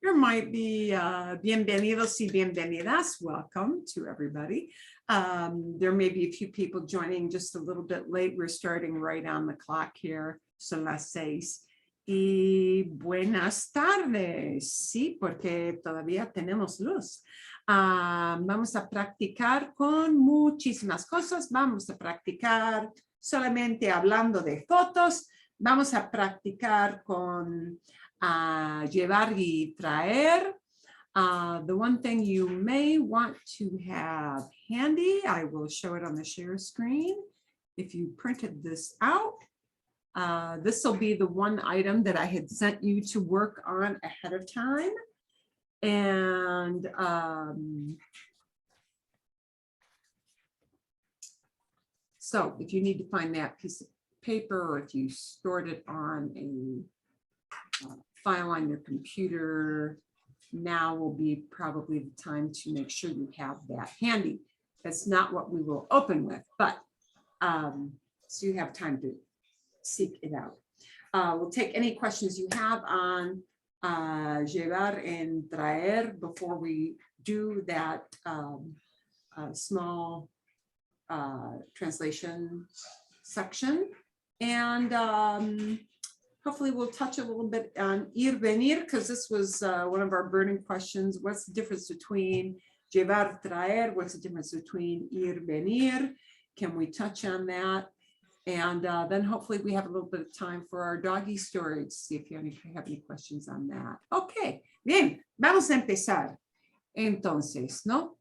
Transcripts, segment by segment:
there might be bienvenidos y bienvenidas. Welcome to everybody. There may be a few people joining just a little bit late. We're starting right on the clock here. Son las 6. Y buenas tardes. Sí, porque todavía tenemos luz. Vamos a practicar con muchísimas cosas. Vamos a practicar solamente hablando de fotos. Vamos a practicar con llevar y traer. The one thing you may want to have handy, I will show it on the share screen. If you printed this out, this will be the one item that I had sent you to work on ahead of time. And so if you need to find that piece of paper, or if you stored it on a file on your computer, now will be probably the time to make sure you have that handy. That's not what we will open with, but so you have time to seek it out. We'll take any questions you have on llevar and traer before we do that small translation section. And hopefully we'll touch a little bit on ir, venir, because this was one of our burning questions. What's the difference between llevar, traer? What's the difference between ir, venir? Can we touch on that? And then hopefully we have a little bit of time for our doggy story to see if you have any questions on that. Okay, bien, vamos a empezar entonces, ¿no?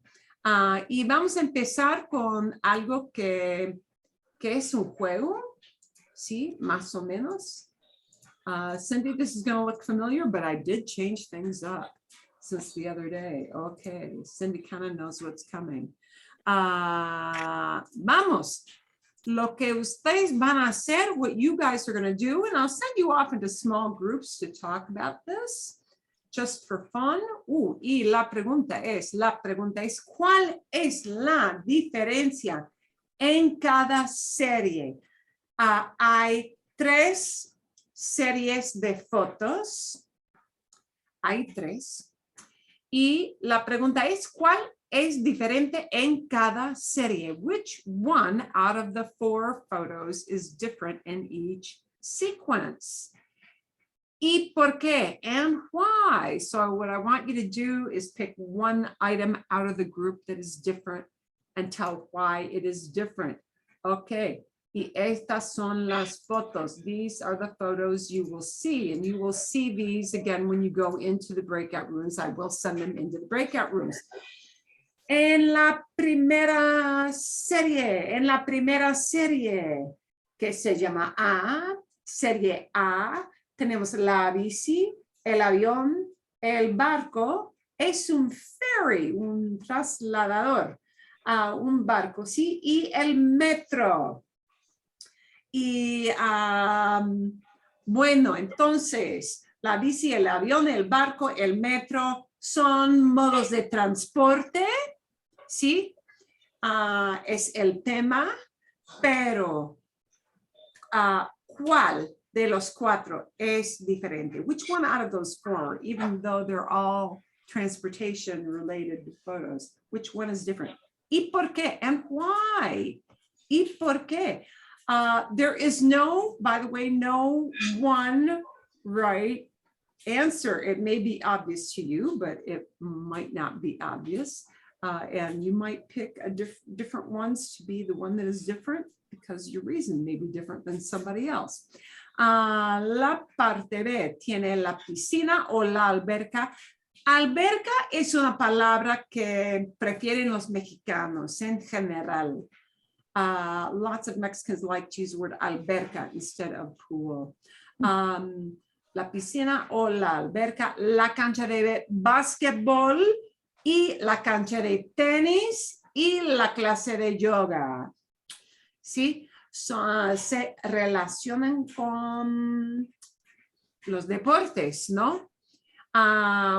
Y vamos a empezar con algo que es un juego, ¿sí? Más o menos. Cindy, this is going to look familiar, but I did change things up since the other day. Okay, Cindy kind of knows what's coming. Vamos. Lo que ustedes van a hacer, what you guys are going to do, and I'll send you off into small groups to talk about this, just for fun. Y la pregunta es, ¿cuál es la diferencia en cada serie? Hay 3 series de fotos. Hay 3. Y la pregunta es, ¿cuál es diferente en cada serie? Which one out of the 4 photos is different in each sequence? ¿Y por qué? And why? So what I want you to do is pick one item out of the group that is different and tell why it is different. Okay. Y estas son las fotos. These are the photos you will see, and you will see these again when you go into the breakout rooms. I will send them into the breakout rooms. En la primera serie, que se llama serie A, tenemos la bici, el avión, el barco, es un ferry, un trasladador, un barco, ¿sí? Y el metro. Y bueno, entonces, la bici, el avión, el barco, el metro son modos de transporte, ¿sí? Es el tema, pero ¿cuál de los 4 es diferente? Which one out of those 4, even though they're all transportation related photos, which one is different? ¿Y por qué? And why? ¿Y por qué? There is no, by the way, no one right answer. It may be obvious to you, but it might not be obvious. And you might pick a different ones to be the one that is different because your reason may be different than somebody else. La parte B tiene la piscina o la alberca. Alberca es una palabra que prefieren los mexicanos en general. Lots of Mexicans like to use the word alberca instead of pool. La piscina o la alberca, la cancha de básquetbol y la cancha de tenis y la clase de yoga. ¿Sí? Se relacionan con los deportes, ¿no?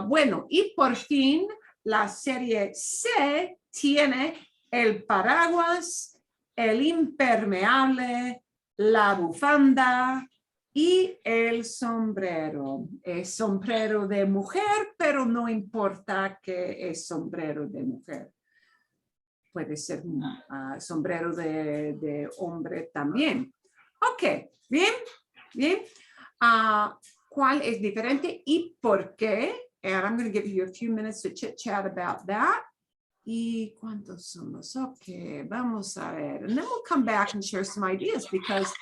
Bueno, y por fin la serie C tiene el paraguas, el impermeable, la bufanda, Y el sombrero. Es sombrero de mujer, pero no importa que es sombrero de mujer. Puede ser sombrero de hombre también. Ok, bien, bien. ¿Cuál es diferente y por qué? And I'm going to give you a few minutes to chit chat about that. ¿Y cuántos somos? Ok, vamos a ver. And then we'll come back and share some ideas because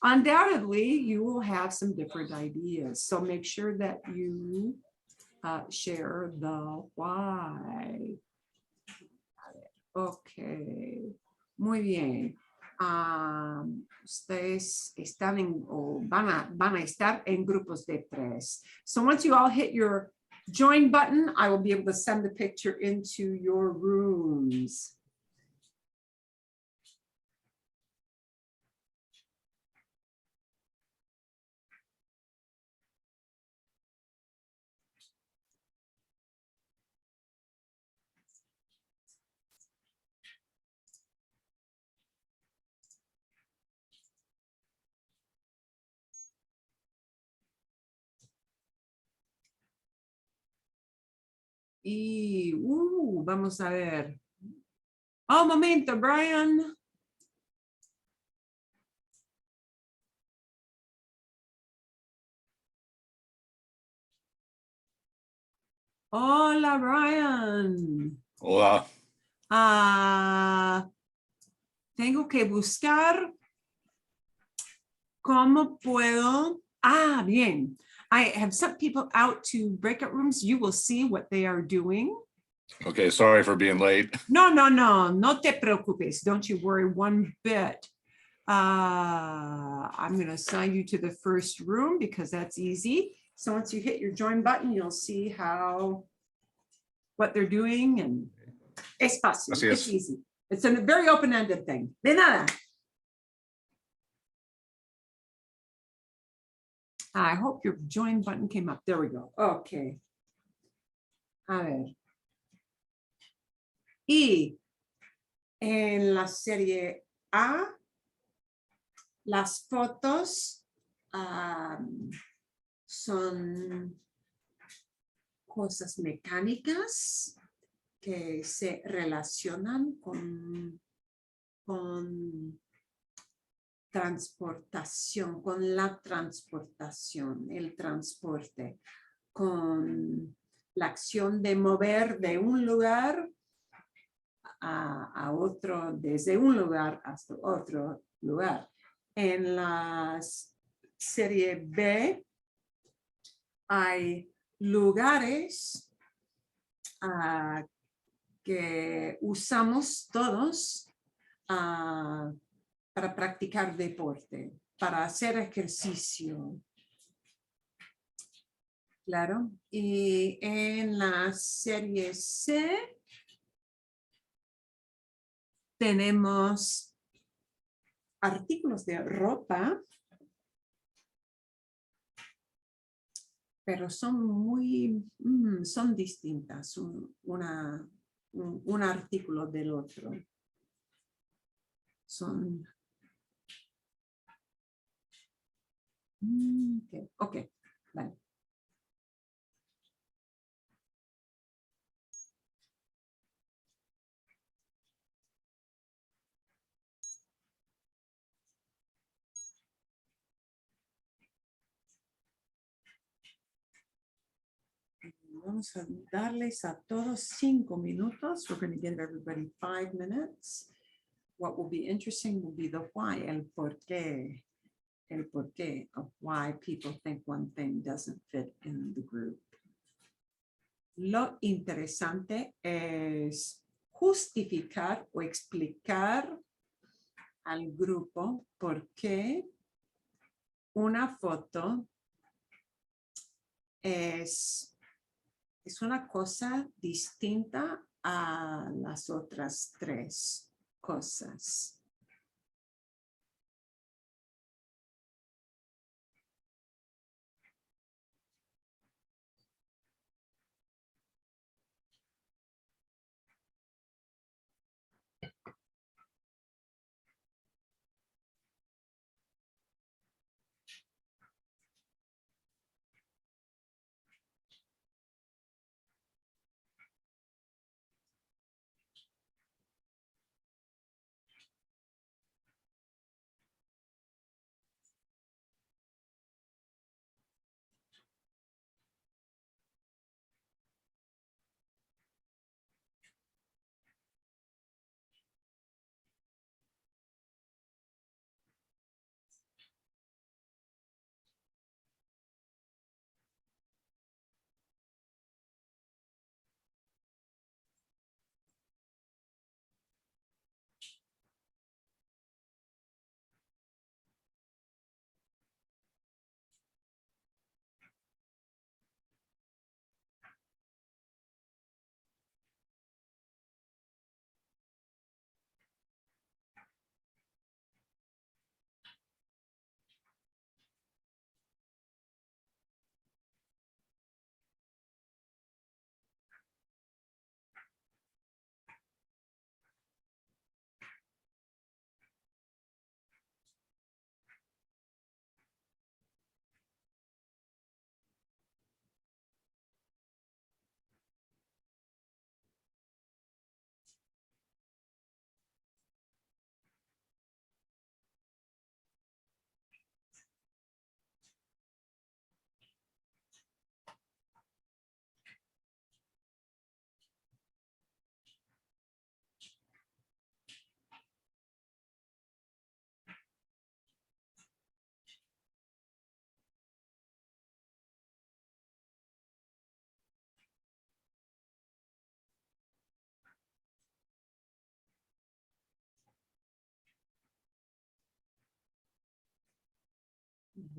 undoubtedly you will have some different ideas. So make sure that you share the why. Ok, muy bien. Ustedes están o van a estar en grupos de 3. So once you all hit your join button, I will be able to send the picture into your rooms. Y vamos a ver. Oh, momento, Brian. Hola, Brian. Hola. Tengo que buscar cómo puedo. Bien. I have sent people out to breakout rooms. You will see what they are doing. Okay, sorry for being late. No te preocupes. Don't you worry one bit. I'm going to assign you to the first room because that's easy. So once you hit your join button, you'll see what they're doing, and es fácil. Así es. It's easy. It's a very open-ended thing. De nada. I hope your join button came up. There we go. Okay. A ver. Y en la serie A, las fotos son cosas mecánicas que se relacionan con transportación, con la transportación, el transporte, con la acción de mover de un lugar a otro, desde un lugar hasta otro lugar. En la serie B hay lugares que usamos todos para practicar deporte, para hacer ejercicio. Claro. Y en la serie C tenemos artículos de ropa, pero son distintas, un artículo del otro. Son... Ok, vale. Vamos a darles a todos 5 minutos. We're going to give everybody 5 minutes. What will be interesting will be the why, el por qué of why people think one thing doesn't fit in the group. Lo interesante es justificar o explicar al grupo por qué una foto es una cosa distinta a las otras 3 cosas.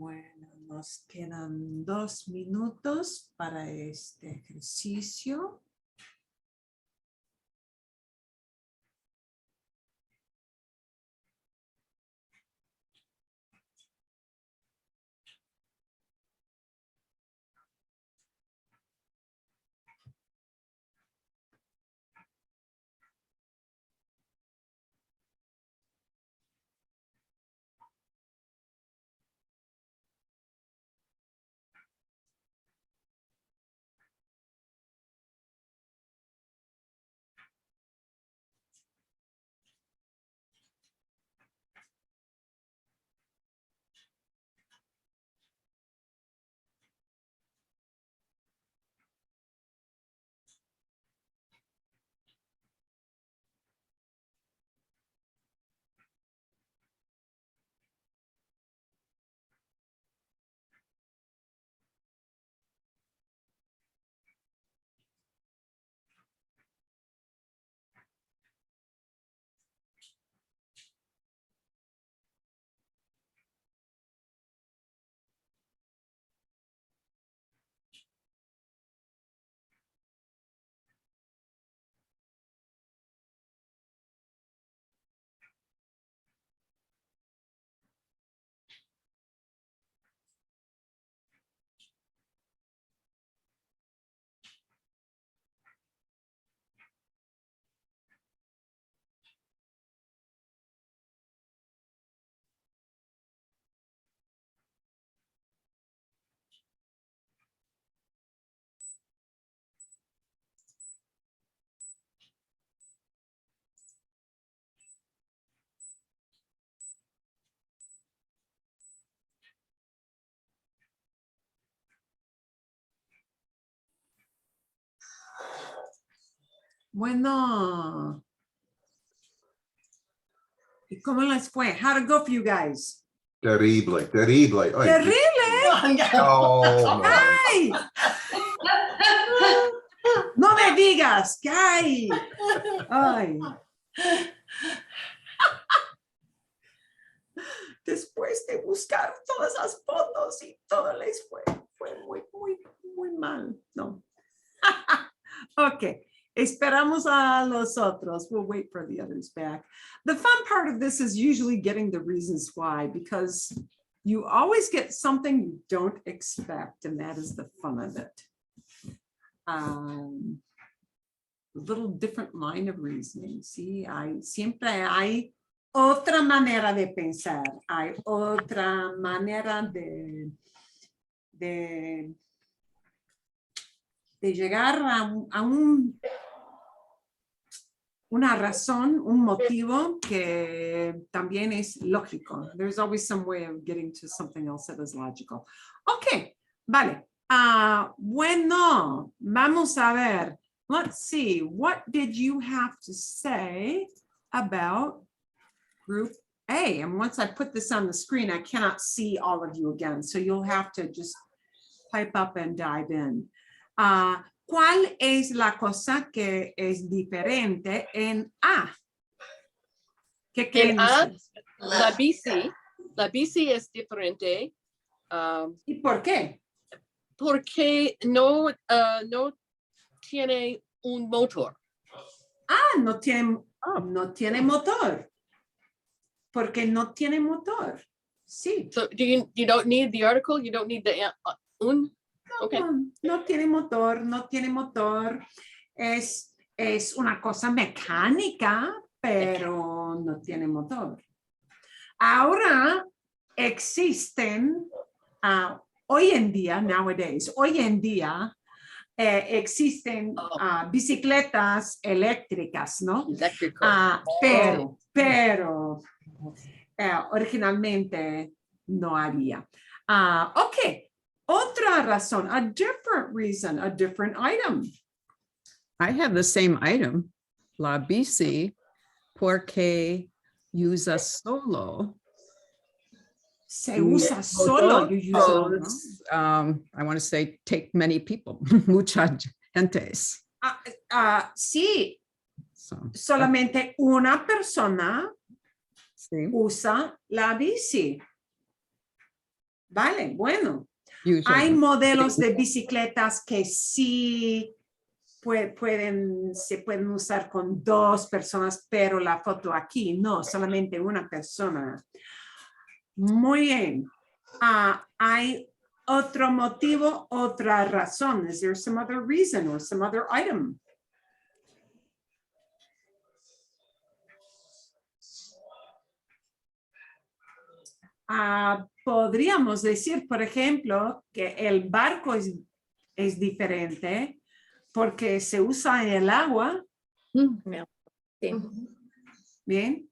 Bueno, nos quedan 2 minutos para este ejercicio. Bueno. ¿Y cómo les fue? How'd it go for you guys? Terrible, terrible. Ay, ¡Terrible! no, no. ¡Ay! No me digas que hay. Ay. Después de buscar todas las fotos y todo les fue muy mal. No. Okay. Esperamos a los otros. We'll wait for the others back. The fun part of this is usually getting the reasons why, because you always get something you don't expect, and that is the fun of it. A little different line of reasoning. Sí, siempre hay otra manera de pensar, hay otra manera de llegar a una razón, un motivo que también es lógico. There's always some way of getting to something else that is logical. Okay, vale. Bueno, vamos a ver. Let's see, what did you have to say about group A? And once I put this on the screen, I cannot see all of you again, so you'll have to just pipe up and dive in. ¿Cuál es la cosa que es diferente en A? ¿Qué creen En A, ustedes? la bici es diferente ¿Y por qué? porque no tiene un motor. No tiene motor. Porque no tiene motor. Sí. So you don't need the article, you don't need the un. Okay. No tiene motor, no tiene motor. Es una cosa mecánica, pero no tiene motor. Ahora existen, hoy en día, nowadays, existen bicicletas eléctricas, ¿no? Electrical. Pero originalmente no había. Ok. Otra razón, a different reason, a different item. I have the same item, la bici, porque usa solo. Se usa solo. You use it, ¿no? I want to say take many people, mucha gentes. Sí, So, solamente una persona sí. usa la bici. Vale, bueno. Usually. Hay modelos de bicicletas que sí se pueden usar con 2 personas, pero la foto aquí no, solamente una persona. Muy bien. Hay otro motivo, otra razón. Is there some other reason or some other item? Podríamos decir, por ejemplo, que el barco es diferente porque se usa en el agua. Sí. Bien.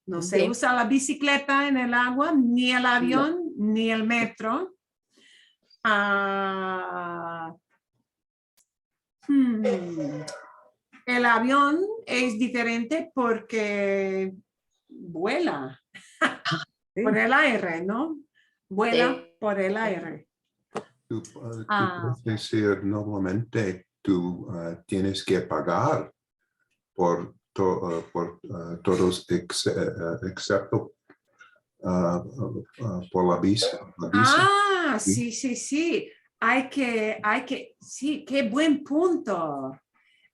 No se Sí. usa la bicicleta en el agua, ni el avión, ni el metro. El avión es diferente porque vuela por el aire, ¿no? Vuela Sí. por el aire. Tú puedes decir normalmente tú tienes que pagar por todos excepto por la bici. Sí, sí, sí. Sí, qué buen punto.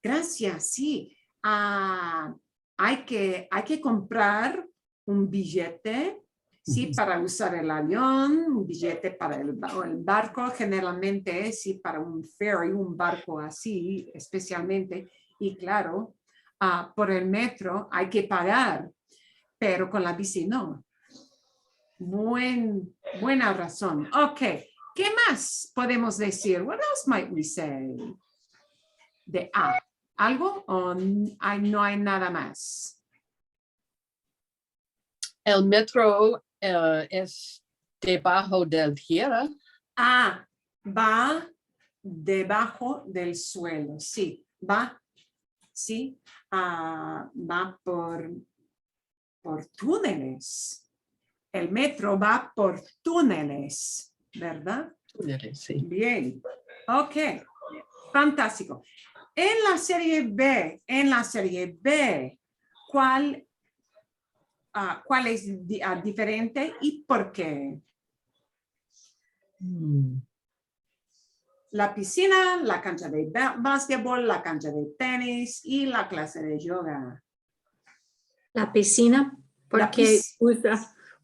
Gracias, sí. Hay que comprar un billete, sí, para usar el avión, un billete para el barco, generalmente, sí, para un ferry, un barco así, especialmente. Y claro, por el metro hay que pagar, pero con la bici no. Buena razón. Ok, ¿qué más podemos decir? What else might we say? De ¿algo o no hay nada más? El metro es debajo del tierra. Va debajo del suelo. Sí, va por túneles. El metro va por túneles, ¿verdad? Sí. Bien, ok, fantástico. En la serie B, ¿cuál es diferente y por qué? La piscina, la cancha de básquetbol, la cancha de tenis y la clase de yoga. La piscina, porque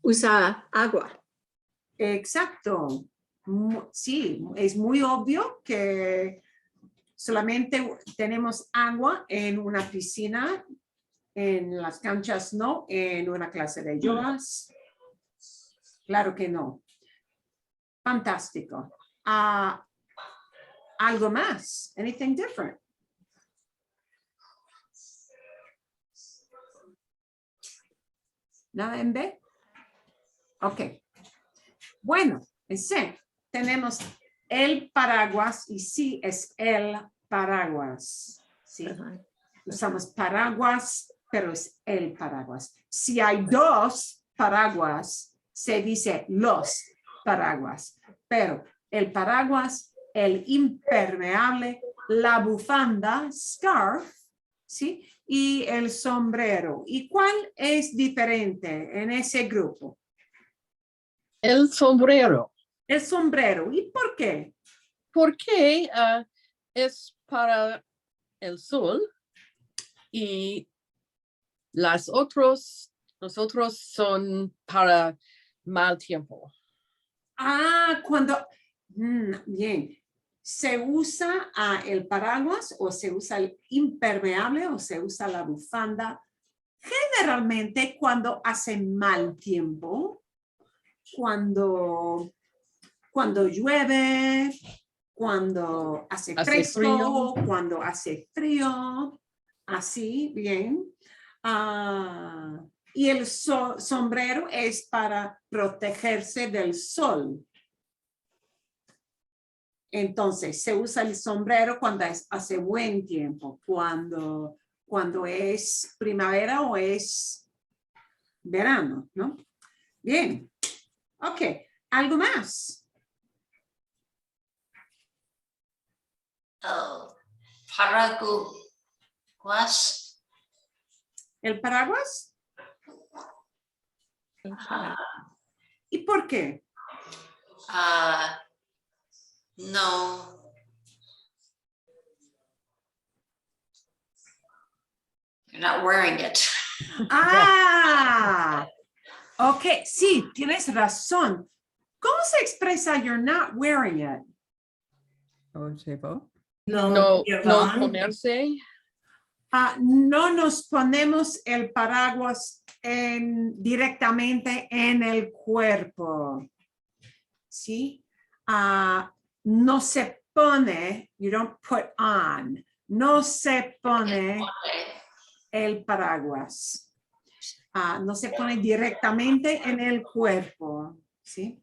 usa agua. Exacto. Sí, es muy obvio que solamente tenemos agua en una piscina, en las canchas no, en una clase de yoga. Claro que no. Fantástico. Algo más. Anything different? ¿Nada en B? Ok. Bueno, en C tenemos el paraguas y sí es el paraguas. ¿Sí? Usamos paraguas, pero es el paraguas. Si hay 2 paraguas, se dice los paraguas. Pero el paraguas, el impermeable, la bufanda, scarf, ¿sí? Y el sombrero. ¿Y cuál es diferente en ese grupo? El sombrero. El sombrero. ¿Y por qué? Porque es para el sol y los otros son para mal tiempo. Bien. ¿Se usa el paraguas o se usa el impermeable o se usa la bufanda? Generalmente cuando hace mal tiempo, cuando llueve, cuando hace fresco, frío. cuando hace frío, así, bien. Y el sombrero es para protegerse del sol. Entonces, se usa el sombrero cuando hace buen tiempo, cuando es primavera o es verano, ¿no? Bien. Ok. ¿Algo más? Paraguas. ¿El paraguas? ¿Y por qué? No. You're not wearing it. Ah, ok, sí, tienes razón. ¿Cómo se expresa you're not wearing it? Oh, llevo. No ponerse. No nos ponemos el paraguas directamente en el cuerpo. ¿Sí? No se pone, you don't put on. No se pone el paraguas. No se pone directamente en el cuerpo. ¿Sí?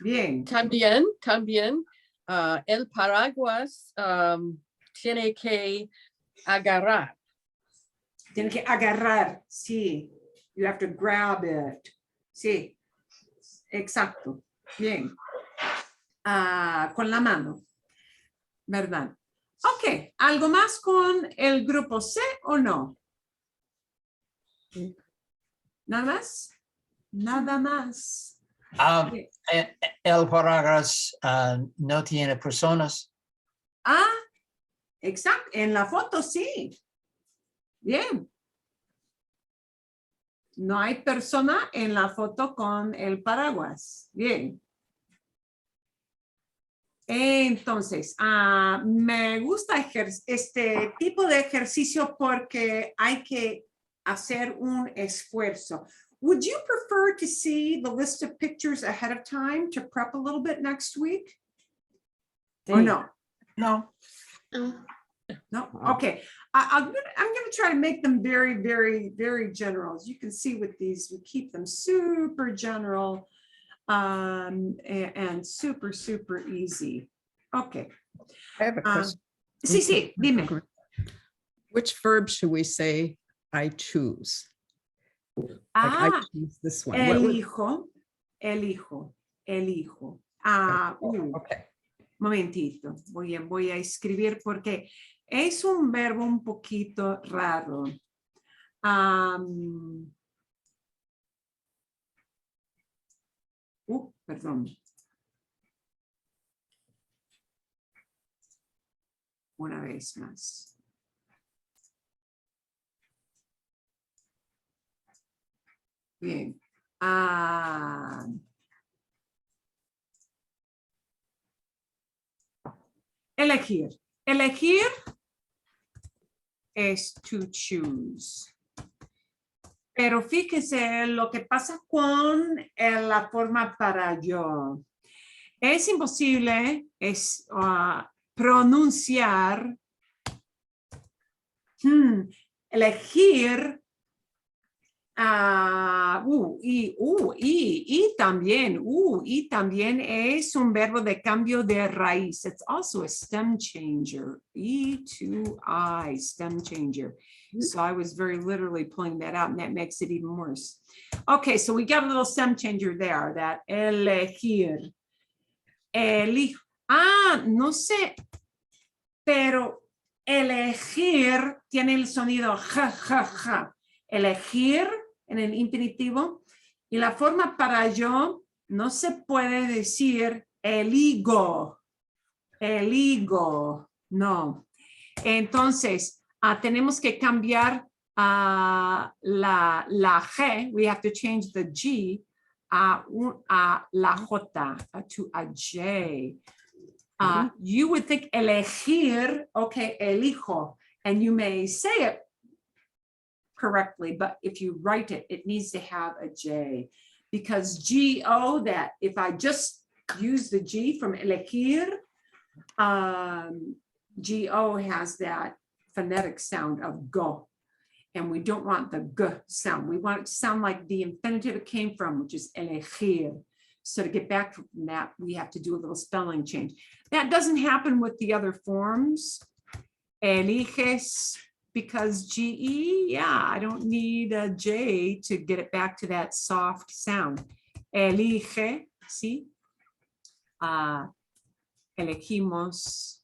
Bien. También, el paraguas tiene que agarrar. Tiene que agarrar, sí. You have to grab it. Sí, exacto. Bien. Con la mano, ¿verdad? Ok, ¿algo más con el grupo C o no? ¿Nada más? Nada más. El paraguas no tiene personas. Exacto. En la foto sí. Bien. No hay persona en la foto con el paraguas. Bien. Entonces, me gusta este tipo de ejercicio porque hay que hacer un esfuerzo. Would you prefer to see the list of pictures ahead of time to prep a little bit next week? Or no? No. No? Okay. I'm gonna try to make them very, very, very general. As you can see with these, we keep them super general and super, super easy. Okay. I have a question. Sí, dime. Which verb should we say I choose? Like I choose this one. Elijo. Okay. Momentito, voy a escribir porque es un verbo un poquito raro. Perdón. Una vez más. Bien. Elegir. Elegir es to choose. Pero fíjese lo que pasa con la forma para yo. Es imposible pronunciar elegir y también es un verbo de cambio de raíz. It's also a stem changer. E to I, stem changer. So I was very literally pulling that out, and that makes it even worse. Okay, so we got a little stem changer there, that elegir. No sé, pero elegir tiene el sonido ja, ja, ja. Elegir en el infinitivo, y la forma para yo no se puede decir eligo, no. Entonces, tenemos que cambiar la G, we have to change the G a la J, to a J. You would think elegir, okay, elijo, and you may say it correctly, but if you write it, it needs to have a J, because G-O, that if I just use the G from elegir, G-O has that phonetic sound of go, and we don't want the G sound. We want it to sound like the infinitive it came from, which is elegir. So to get back from that, we have to do a little spelling change. That doesn't happen with the other forms. Eliges, because GE, I don't need a J to get it back to that soft sound. Elige, ¿sí? Elegimos.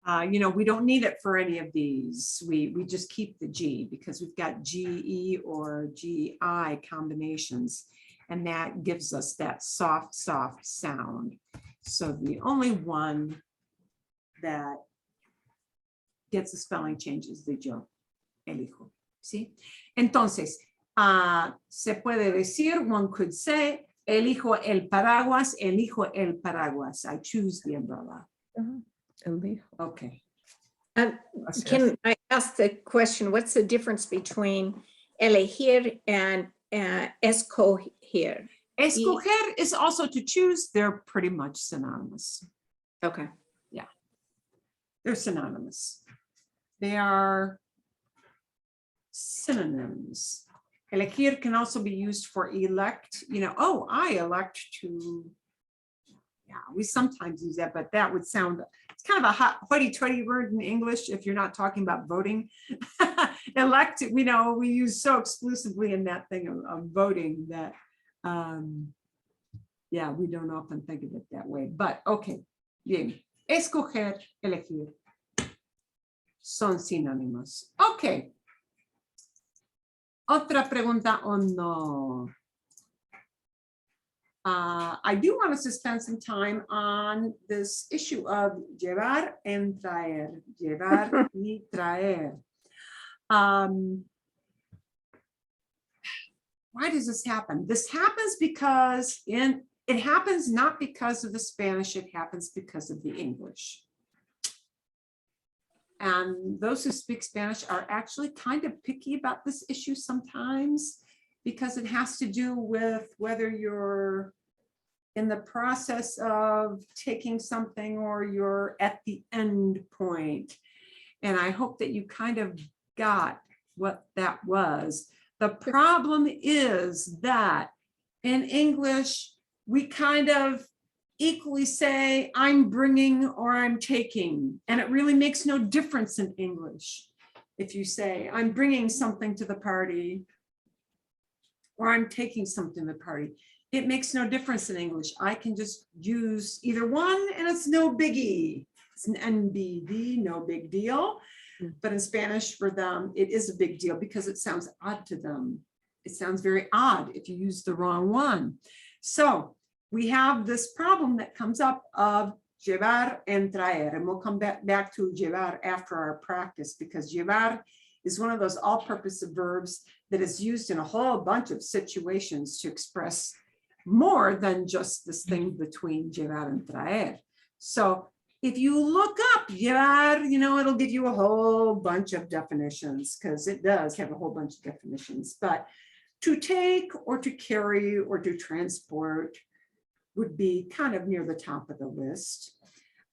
You know, we don't need it for any of these. We just keep the G because we've got GE or GI combinations, and that gives us that soft, soft sound. So the only one that gets a spelling change is the yo, elijo. ¿Sí? Entonces, se puede decir, one could say, elijo el paraguas, elijo el paraguas. I choose the umbrella. Elijo. Okay. Can I ask the question, what's the difference between elegir and escoger? Escoger is also to choose. They're pretty much synonymous. Okay. They're synonymous. They are synonyms. Elegir can also be used for elect. You know, oh, I elect to. Yeah, we sometimes use that, but that would sound, it's kind of a hot hoity-toity word in English if you're not talking about voting. Elect, we know, we use so exclusively in that thing of voting that, yeah, we don't often think of it that way. But okay, bien. Escoger, elegir. Son sinónimos. Ok. Otra pregunta o no. I do want us to spend some time on this issue of llevar and traer. Llevar y traer. Why does this happen? This happens because it happens not because of the Spanish, it happens because of the English. And those who speak Spanish are actually kind of picky about this issue sometimes because it has to do with whether you're in the process of taking something or you're at the end point. And I hope that you kind of got what that was. The problem is that in English, we kind of equally say, I'm bringing or I'm taking, and it really makes no difference in English. If you say, I'm bringing something to the party, or I'm taking something to the party, it makes no difference in English. I can just use either one and it's no biggie. It's an NBD, no big deal. But in Spanish for them, it is a big deal because it sounds odd to them. It sounds very odd if you use the wrong one. So we have this problem that comes up of llevar and traer, and we'll come back to llevar after our practice because llevar is one of those all-purpose verbs that is used in a whole bunch of situations to express more than just this thing between llevar and traer. So if you look up llevar, you know, it'll give you a whole bunch of definitions because it does have a whole bunch of definitions, but to take or to carry or to transport would be kind of near the top of the list.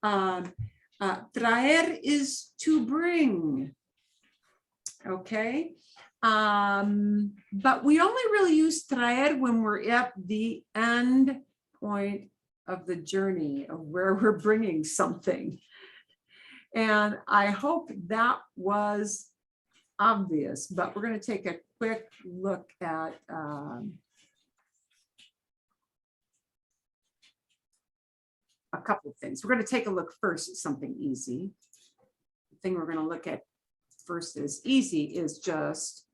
Traer is to bring, okay? But we only really use traer when we're at the end point of the journey of where we're bringing something. And I hope that was obvious, but we're going to take a quick look at a couple of things. We're going to take a look first at something easy. The thing we're going to look at first is easy is just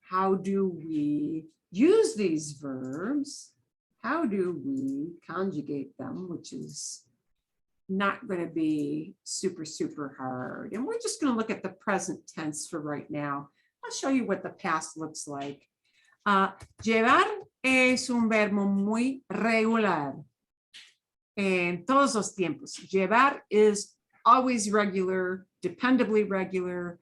how do we use these verbs? How do we conjugate them, which is not going to be super, super hard. And we're just going to look at the present tense for right now. I'll show you what the past looks like. Llevar es un verbo muy regular en todos los tiempos. Llevar is always regular, dependably regular,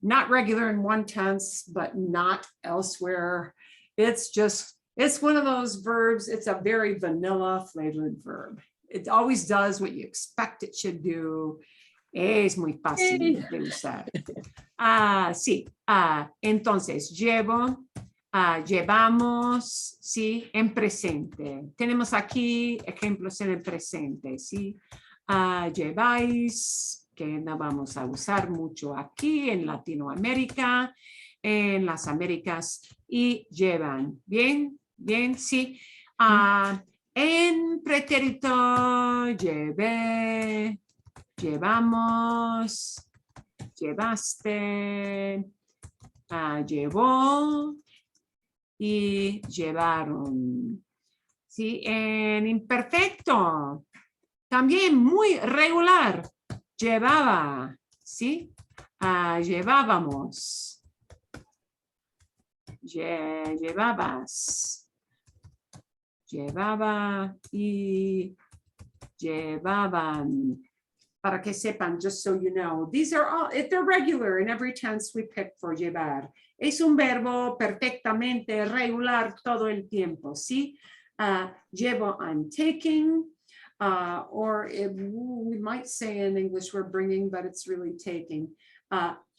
not regular in one tense, but not elsewhere. It's just, it's one of those verbs. It's a very vanilla flavored verb. It always does what you expect it should do. Es muy fácil de usar. Sí, entonces, llevo, llevamos, sí, en presente. Tenemos aquí ejemplos en el presente, sí. Lleváis, que no vamos a usar mucho aquí en Latinoamérica, en las Américas, y llevan. Bien, bien, sí. En pretérito, llevé. llevamos, llevaste, llevó y llevaron. ¿Sí? En imperfecto, también muy regular, llevaba, ¿sí? Llevábamos, llevabas, llevaba y llevaban. Para que sepan, just so you know, these are all, if they're regular in every tense we pick for llevar. Es un verbo perfectamente regular todo el tiempo, ¿sí? Llevo, I'm taking, or we might say in English we're bringing, but it's really taking.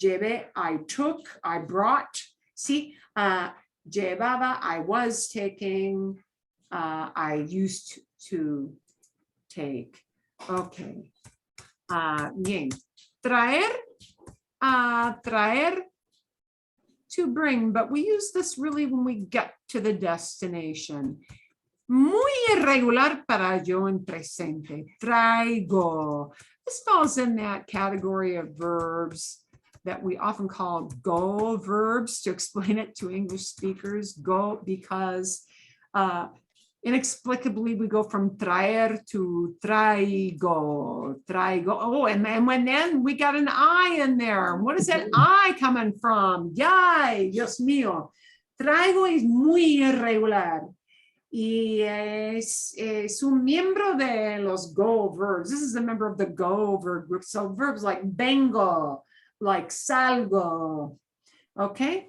Llevé, I took, I brought, ¿sí? Llevaba, I was taking, I used to take. Okay. Bien. Traer, traer, to bring, but we use this really when we get to the destination. Muy irregular para yo en presente. Traigo. This falls in that category of verbs that we often call go verbs to explain it to English speakers. Go because inexplicably we go from traer to traigo. Traigo. Oh, and then we got an I in there. What is that I coming from? Yay, Dios mío. Traigo es muy irregular. Y es un miembro de los go verbs. This is a member of the go verb group. So verbs like vengo, like salgo. Okay.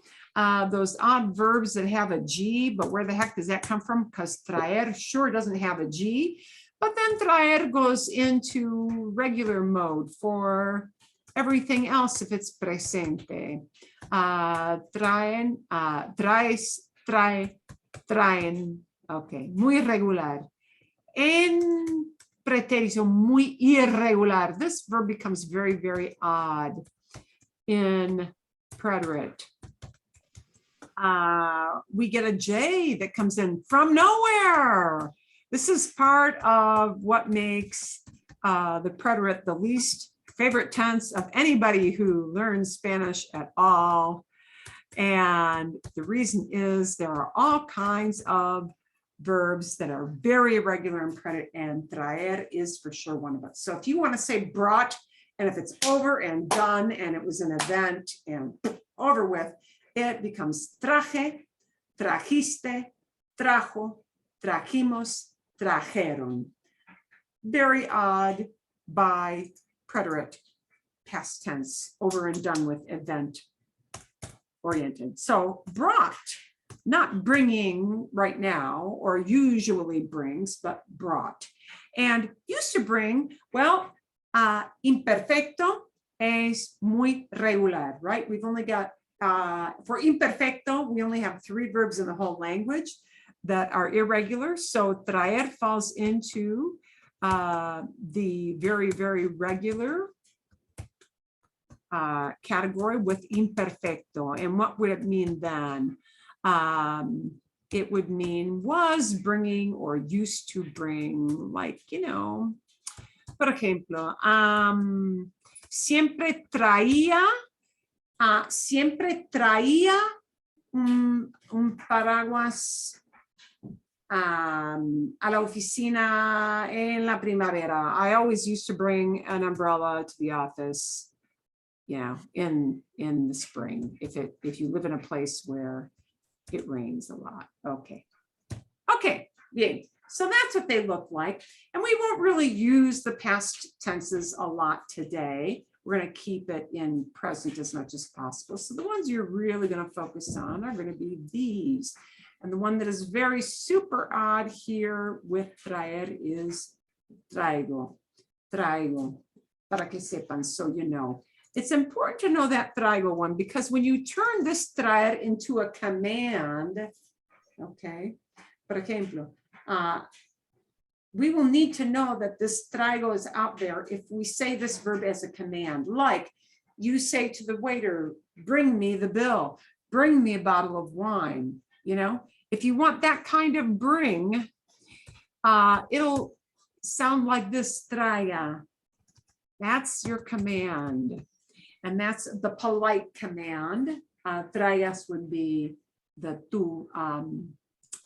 Those odd verbs that have a G, but where the heck does that come from? Because traer sure doesn't have a G, but then traer goes into regular mode for everything else if it's presente. Traen, traes, traen. Okay, muy regular. En pretérito muy irregular. This verb becomes very, very odd in preterite. We get a J that comes in from nowhere. This is part of what makes the preterite the least favorite tense of anybody who learns Spanish at all. And the reason is there are all kinds of verbs that are very irregular in preterite, and traer is for sure one of us. So if you want to say brought, and if it's over and done, and it was an event and over with, it becomes traje, trajiste, trajo, trajimos, trajeron. Very odd by preterite, past tense, over and done with, event oriented. So brought, not bringing right now, or usually brings, but brought. And used to bring, well, imperfecto es muy regular, right? We've only got, for imperfecto, we only have 3 verbs in the whole language that are irregular. So traer falls into the very, very regular category with imperfecto. And what would it mean then? It would mean was bringing or used to bring, like, you know, por ejemplo, siempre traía un paraguas a la oficina en la primavera. I always used to bring an umbrella to the office, yeah, in the spring, if you live in a place where it rains a lot. Okay. Okay, bien. So that's what they look like. And we won't really use the past tenses a lot today. We're going to keep it in present as much as possible. So the ones you're really going to focus on are going to be these. And the one that is very super odd here with traer is traigo. Traigo. Para que sepan, so you know. It's important to know that traigo one, because when you turn this traer into a command, okay, por ejemplo, we will need to know that this traigo is out there if we say this verb as a command. Like you say to the waiter, bring me the bill, bring me a bottle of wine. You know, if you want that kind of bring, it'll sound like this, traia, That's your command. And that's the polite command. Traigas would be the tú.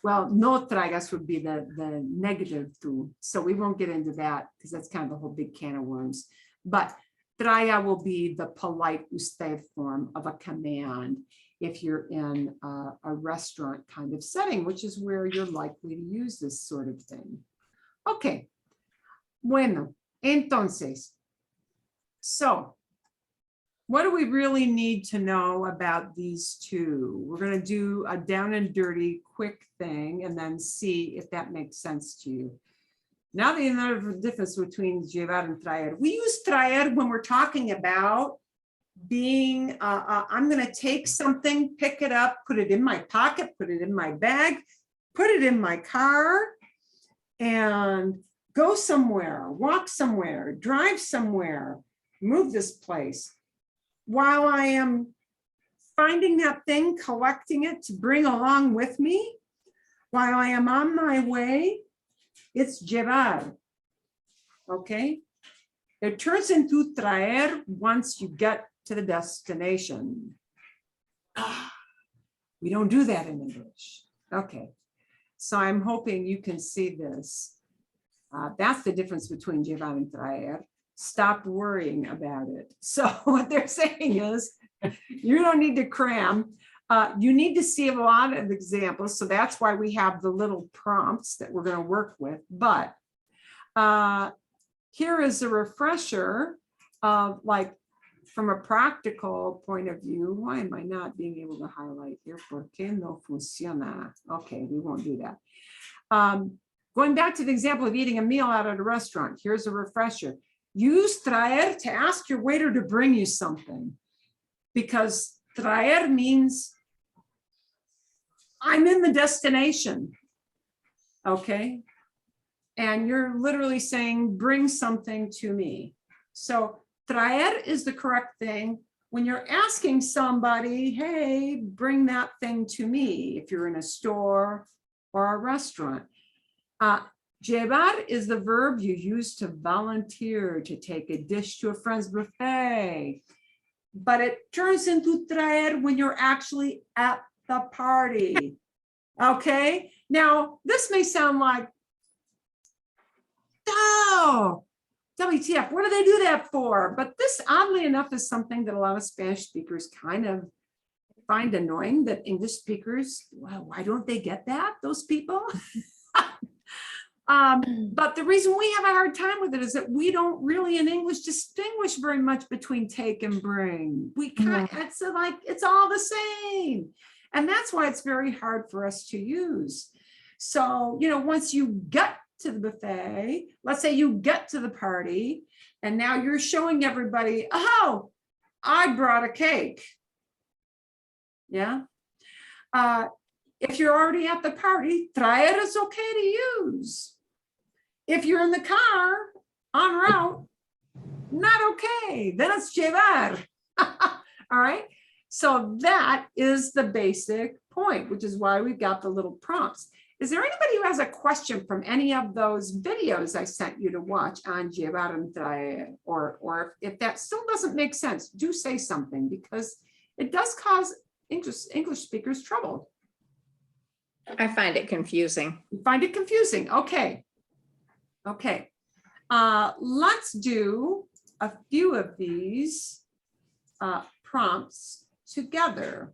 Well, no traigas would be the negative tú. So we won't get into that because that's kind of a whole big can of worms. But traia will be the polite usted form of a command if you're in a restaurant kind of setting, which is where you're likely to use this sort of thing. Okay. Bueno, entonces. So what do we really need to know about these two? We're going to do a down and dirty quick thing and then see if that makes sense to you. Now that you know the difference between llevar and traer. We use traer when we're talking about being, I'm going to take something, pick it up, put it in my pocket, put it in my bag, put it in my car, and go somewhere, walk somewhere, drive somewhere, move this place. While I am finding that thing, collecting it to bring along with me, while I am on my way, it's llevar, okay? It turns into traer once you get to the destination. We don't do that in English. Okay, so I'm hoping you can see this. That's the difference between llevar and traer. Stop worrying about it. So what they're saying is, you don't need to cram. You need to see a lot of examples. So that's why we have the little prompts that we're going to work with. But here is a refresher of, like, from a practical point of view. Why am I not being able to highlight here? ¿Por qué no funciona? Okay, we won't do that. Going back to the example of eating a meal out at a restaurant, here's a refresher. Use traer to ask your waiter to bring you something, because traer means I'm in the destination, okay? And you're literally saying, bring something to me. So traer is the correct thing when you're asking somebody, hey, bring that thing to me, if you're in a store or a restaurant. Llevar is the verb you use to volunteer to take a dish to a friend's buffet, but it turns into traer when you're actually at the party. Okay, now this may sound like, oh, WTF, what do they do that for? But this, oddly enough, is something that a lot of Spanish speakers kind of find annoying, that English speakers, well, why don't they get that, those people? But the reason we have a hard time with it is that we don't really in English distinguish very much between take and bring. We kind of, it's like, it's all the same. And that's why it's very hard for us to use. So, you know, once you get to the buffet, let's say you get to the party, and now you're showing everybody, oh, I brought a cake. Yeah. If you're already at the party, traer is okay to use. If you're in the car en route, not okay. Then it's llevar. All right. So that is the basic point, which is why we've got the little prompts. Is there anybody who has a question from any of those videos I sent you to watch on llevar and traer? Or if that still doesn't make sense, do say something, because it does cause English speakers trouble. I find it confusing. You find it confusing. Okay. Okay. Let's do a few of these prompts together.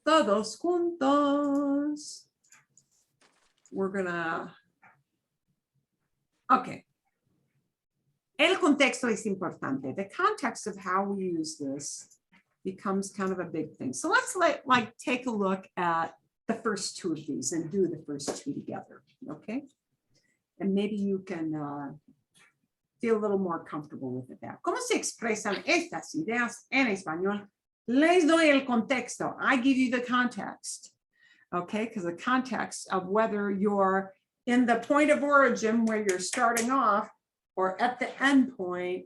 Todos juntos. We're gonna. Okay. El contexto es importante. The context of how we use this becomes kind of a big thing. So let's like take a look at the first two of these and do the first two together, okay? And maybe you can feel a little more comfortable with it now. ¿Cómo se expresan estas ideas en español? Les doy el contexto. I give you the context, okay? Because the context of whether you're in the point of origin where you're starting off or at the end point,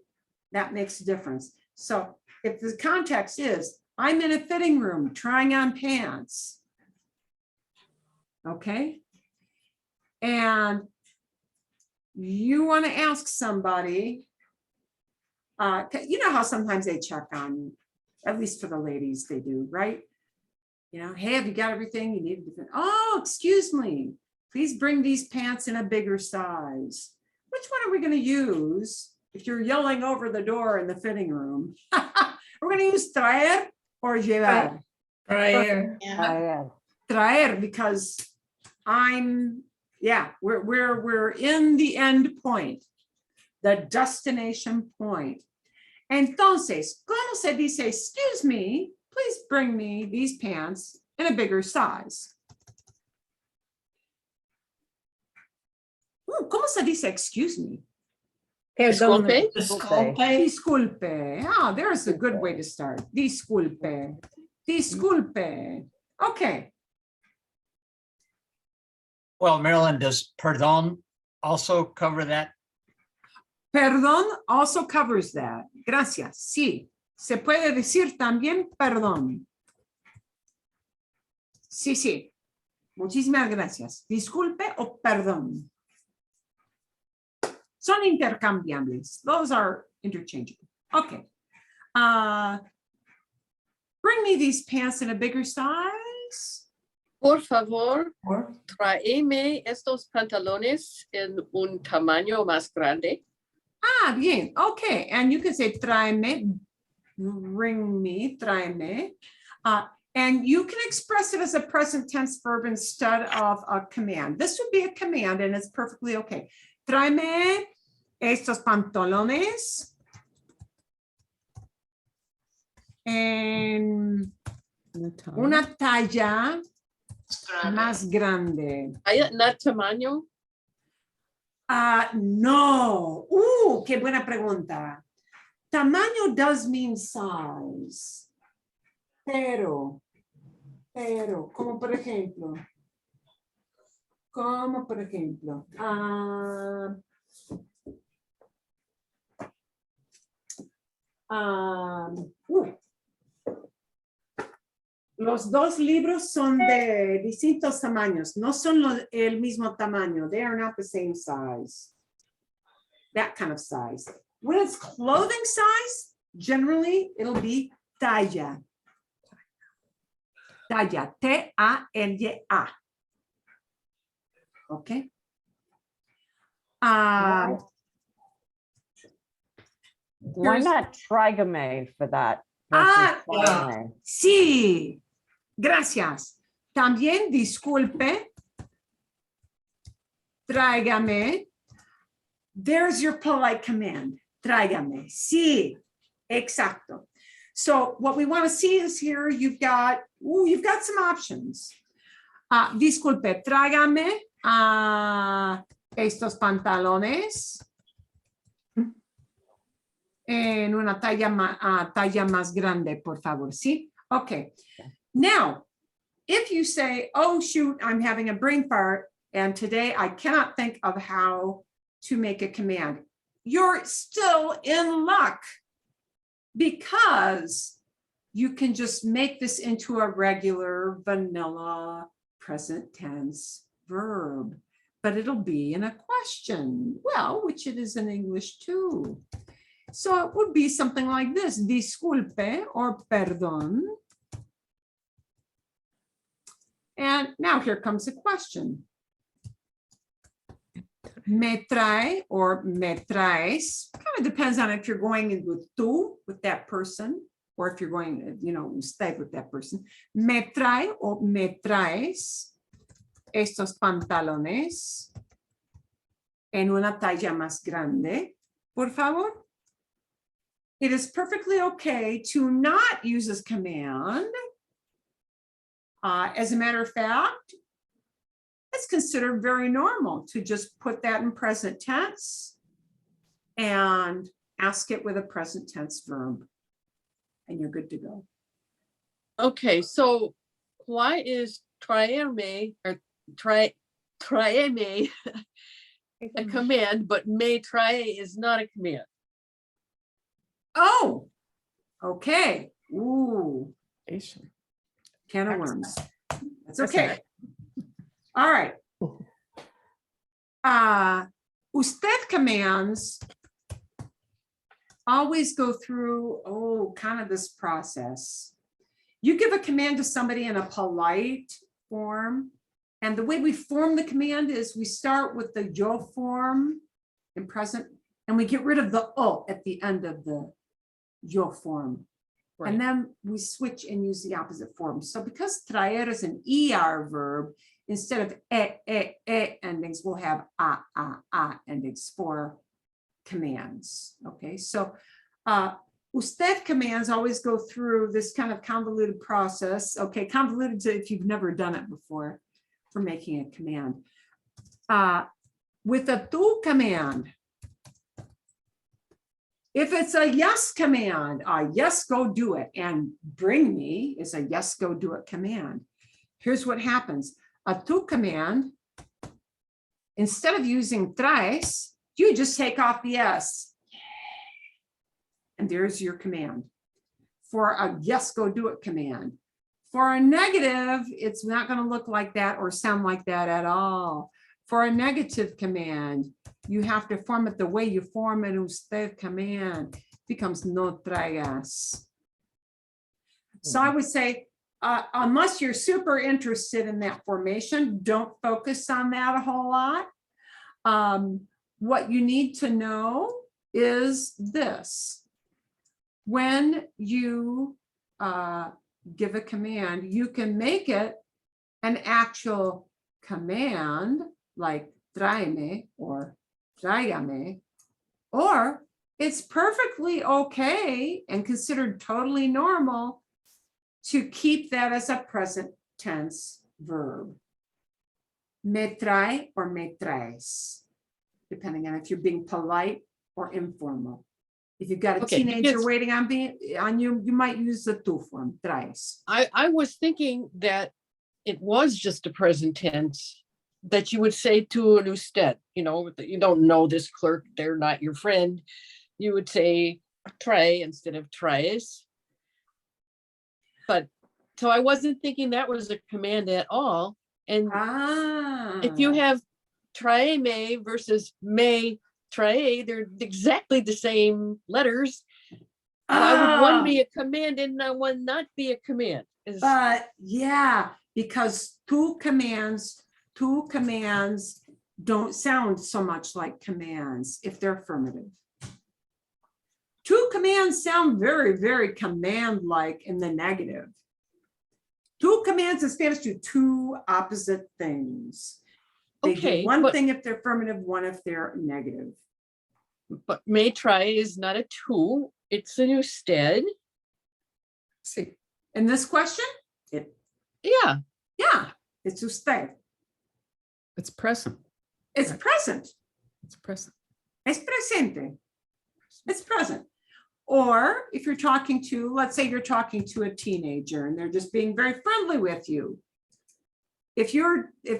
that makes a difference. So if the context is, I'm in a fitting room trying on pants, okay? And you want to ask somebody, you know how sometimes they check on, at least for the ladies, they do, right? You know, hey, have you got everything you need? Oh, excuse me, please bring these pants in a bigger size. Which one are we going to use if you're yelling over the door in the fitting room? We're going to use traer or llevar. Right. Traer, because we're in the end point, the destination point. Entonces, ¿cómo se dice, excuse me, please bring me these pants in a bigger size? ¿Cómo se dice, excuse me? Disculpe. Disculpe. Ah, there's a good way to start. Disculpe. Disculpe. Okay. Well, Marilyn, does perdón also cover that? Perdón also covers that. Gracias. Sí. Se puede decir también perdón. Sí, sí. Muchísimas gracias. Disculpe o perdón. Son intercambiables. Those are interchangeable. Okay. Bring me these pants in a bigger size. Por favor, tráeme estos pantalones en un tamaño más grande. Ah, bien. Okay. And you can say tráeme, bring me, tráeme. And you can express it as a present tense verb instead of a command. This would be a command and it's perfectly okay. Tráeme estos pantalones en una talla más grande. ¿Hay no tamaño? No. Qué buena pregunta. Tamaño does mean size. Pero, como por ejemplo, los dos libros son de distintos tamaños, no son el mismo tamaño. They are not the same size. That kind of size. When it's clothing size, generally it'll be talla. Talla, T-A-L-Y-A. Okay. Why not trigame for that? Sí, gracias. También disculpe, tráigame. There's your polite command. Tráigame. Sí, exacto. So what we want to see is here, you've got some options. Disculpe, tráigame estos pantalones en una talla más grande, por favor. ¿Sí? Okay. Now, if you say, oh, shoot, I'm having a brain fart, and today I cannot think of how to make a command, you're still in luck because you can just make this into a regular vanilla present tense verb, but it'll be in a question. Well, which it is in English too. So it would be something like this, disculpe or perdón. And now here comes a question. Me trae or me traes, kind of depends on if you're going in with tú, with that person, or if you're going, usted with that person. Me trae or me traes estos pantalones en una talla más grande, por favor. It is perfectly okay to not use this command. As a matter of fact, it's considered very normal to just put that in present tense and ask it with a present tense verb, and you're good to go. Okay, so why is traerme or traeme a command, but me trae is not a command? Oh, okay. Ooh, can of worms. That's okay. All right. Usted commands always go through, kind of this process. You give a command to somebody in a polite form, and the way we form the command is we start with the yo form in present, and we get rid of the o at the end of the yo form. Right. And then we switch and use the opposite form. So because traer is an ER verb, instead of endings, we'll have a endings for commands. Okay, so usted commands always go through this kind of convoluted process. Okay, convoluted if you've never done it before for making a command. With a tu command, if it's a yes command, yes, go do it, and bring me is a yes, go do it command. Here's what happens. A tu command, instead of using traes, you just take off the S. And there's your command. For a yes, go do it command. For a negative, it's not going to look like that or sound like that at all. For a negative command, you have to form it the way you form an usted command. It becomes no traigas. So I would say, unless you're super interested in that formation, don't focus on that a whole lot. What you need to know is this. When you give a command, you can make it an actual command like tráeme or tráigame, or it's perfectly okay and considered totally normal to keep that as a present tense verb. Me trae or me traes, depending on if you're being polite or informal. If you've got a teenager because waiting on you, you might use the tu form, traes. I was thinking that it was just a present tense, that you would say to an usted, that you don't know this clerk, they're not your friend. You would say trae instead of traes. But so I wasn't thinking that was a command at all. And if you have traeme versus me trae, they're exactly the same letters. Why would one be a command and one not be a command? Yeah, because two commands don't sound so much like commands if they're affirmative. Two commands sound very, very command-like in the negative. Two commands in Spanish do two opposite things. They do one thing if they're affirmative, one if they're negative. But may try is not a two, it's an usted. See, in this question, Yeah. it's usted. It's present. It's Right. present. It's present. Es presente. It's present. Or if you're talking to, let's say you're talking to a teenager and they're just being very friendly with you. If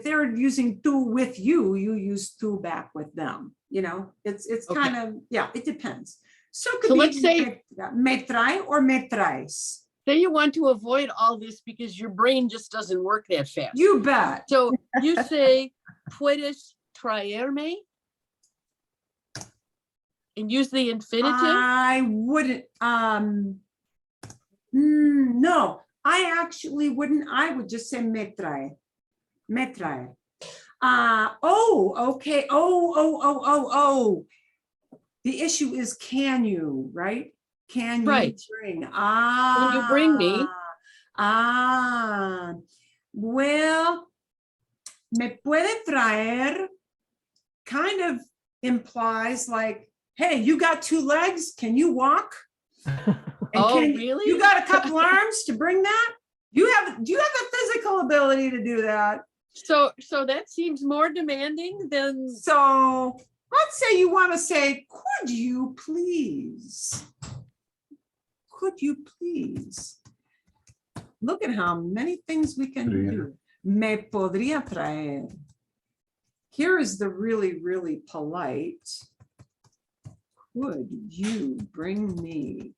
they're using tu with you, you use tu back with them. It's kind of, it depends. So it could be let's say me trae or me traes. Say you want to avoid all this because your brain just doesn't work that fast. You bet. So you say, puedes traerme? And use the infinitive? I wouldn't, no, I actually wouldn't. I would just say me trae. Me trae. Okay. Oh. The issue is, can you, right? Can you bring? When you bring me. Well, me puede traer kind of implies like, hey, you got two legs, can you walk? Really? You got a couple arms to bring that? Do you have the physical ability to do that? So that seems more demanding than. So let's say you want to say, could you please? Could you please? Look at how many things we can do. Me podría traer. Here is the really, really polite. Could you bring me?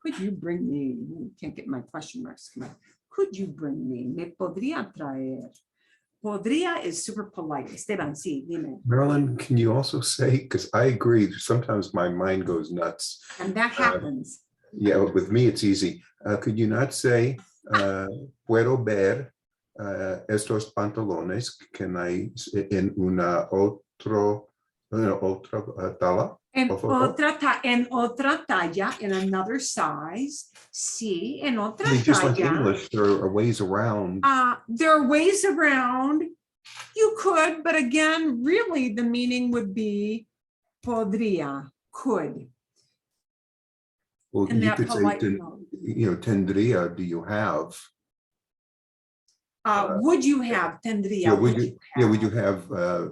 Could you bring me? Can't get my question marks. Come on. Could you bring me? Me podría traer. Podría is super polite. Esteban, sí, dime. Marilyn, can you also say, because I agree, sometimes my mind goes nuts. And that happens. Yeah, with me, it's easy. Could you not say, puedo ver estos pantalones en otra tala? En Por favor? en otra talla, in another size. Sí, en otra I mean, just like talla. English, there are ways around. There are ways around. You could, but again, really the meaning would be podría, could. Well, In you that could say, polite mode. tendría, do you have? Would you have, tendría, Yeah, would you have? you have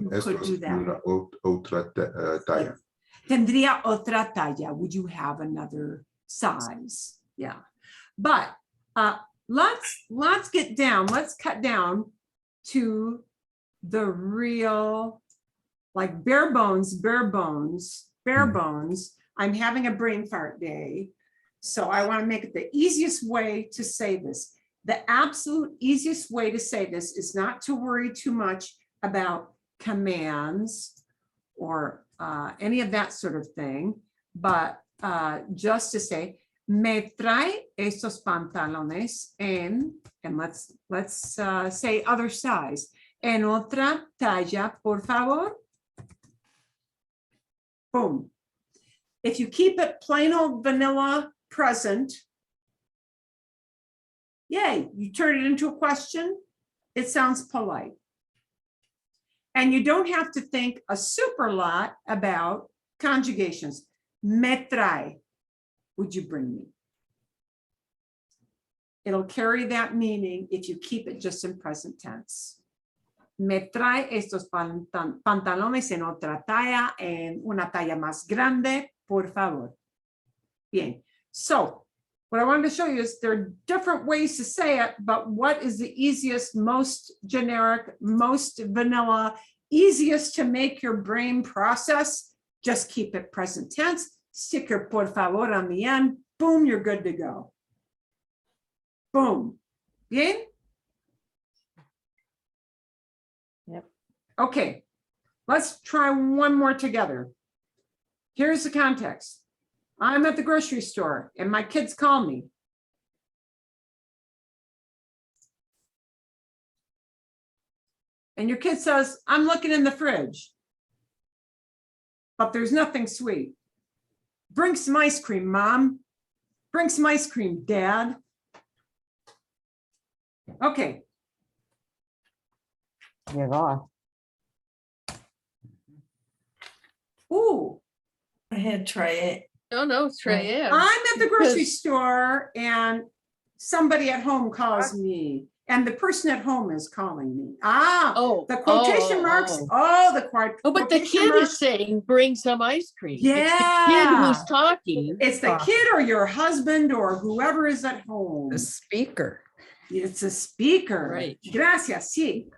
You could do estos that. en una otra talla? Tendría otra talla. Would you have another size? Yeah. But let's get down. Let's cut down to the real, like bare bones. I'm having a brain fart day. So I want to make it the easiest way to say this. The absolute easiest way to say this is not to worry too much about commands or any of that sort of thing, but just to say, me trae estos pantalones and let's say other size. En otra talla, por favor. Boom. If you keep it plain old vanilla present, yay, you turn it into a question, it sounds polite. And you don't have to think a super lot about conjugations. Me trae, would you bring me? It'll carry that meaning if you keep it just in present tense. Me trae estos pantalones en otra talla, en una talla más grande, por favor. Bien. So what I wanted to show you is there are different ways to say it, but what is the easiest, most generic, most vanilla, easiest to make your brain process? Just keep it present tense, stick your por favor on the end, boom, you're good to go. Boom. Bien? Yep. Okay, let's try one more together. Here's the context. I'm at the grocery store and my kids call me. And your kid says, I'm looking in the fridge, but there's nothing sweet. Bring some ice cream, Mom. Bring some ice cream, Dad. Okay. Llevar. Ooh, I had try it. No, Trey, yeah. I'm at the grocery Because- store and somebody at home calls me and the person at home is calling me. Oh. The quotation marks. Oh, the Oh, but the quotation kid marks. is saying, bring some ice cream. It's the Yeah. kid who's talking. It's the kid or your husband or whoever is at home. The speaker. It's a speaker. Right. Gracias, sí.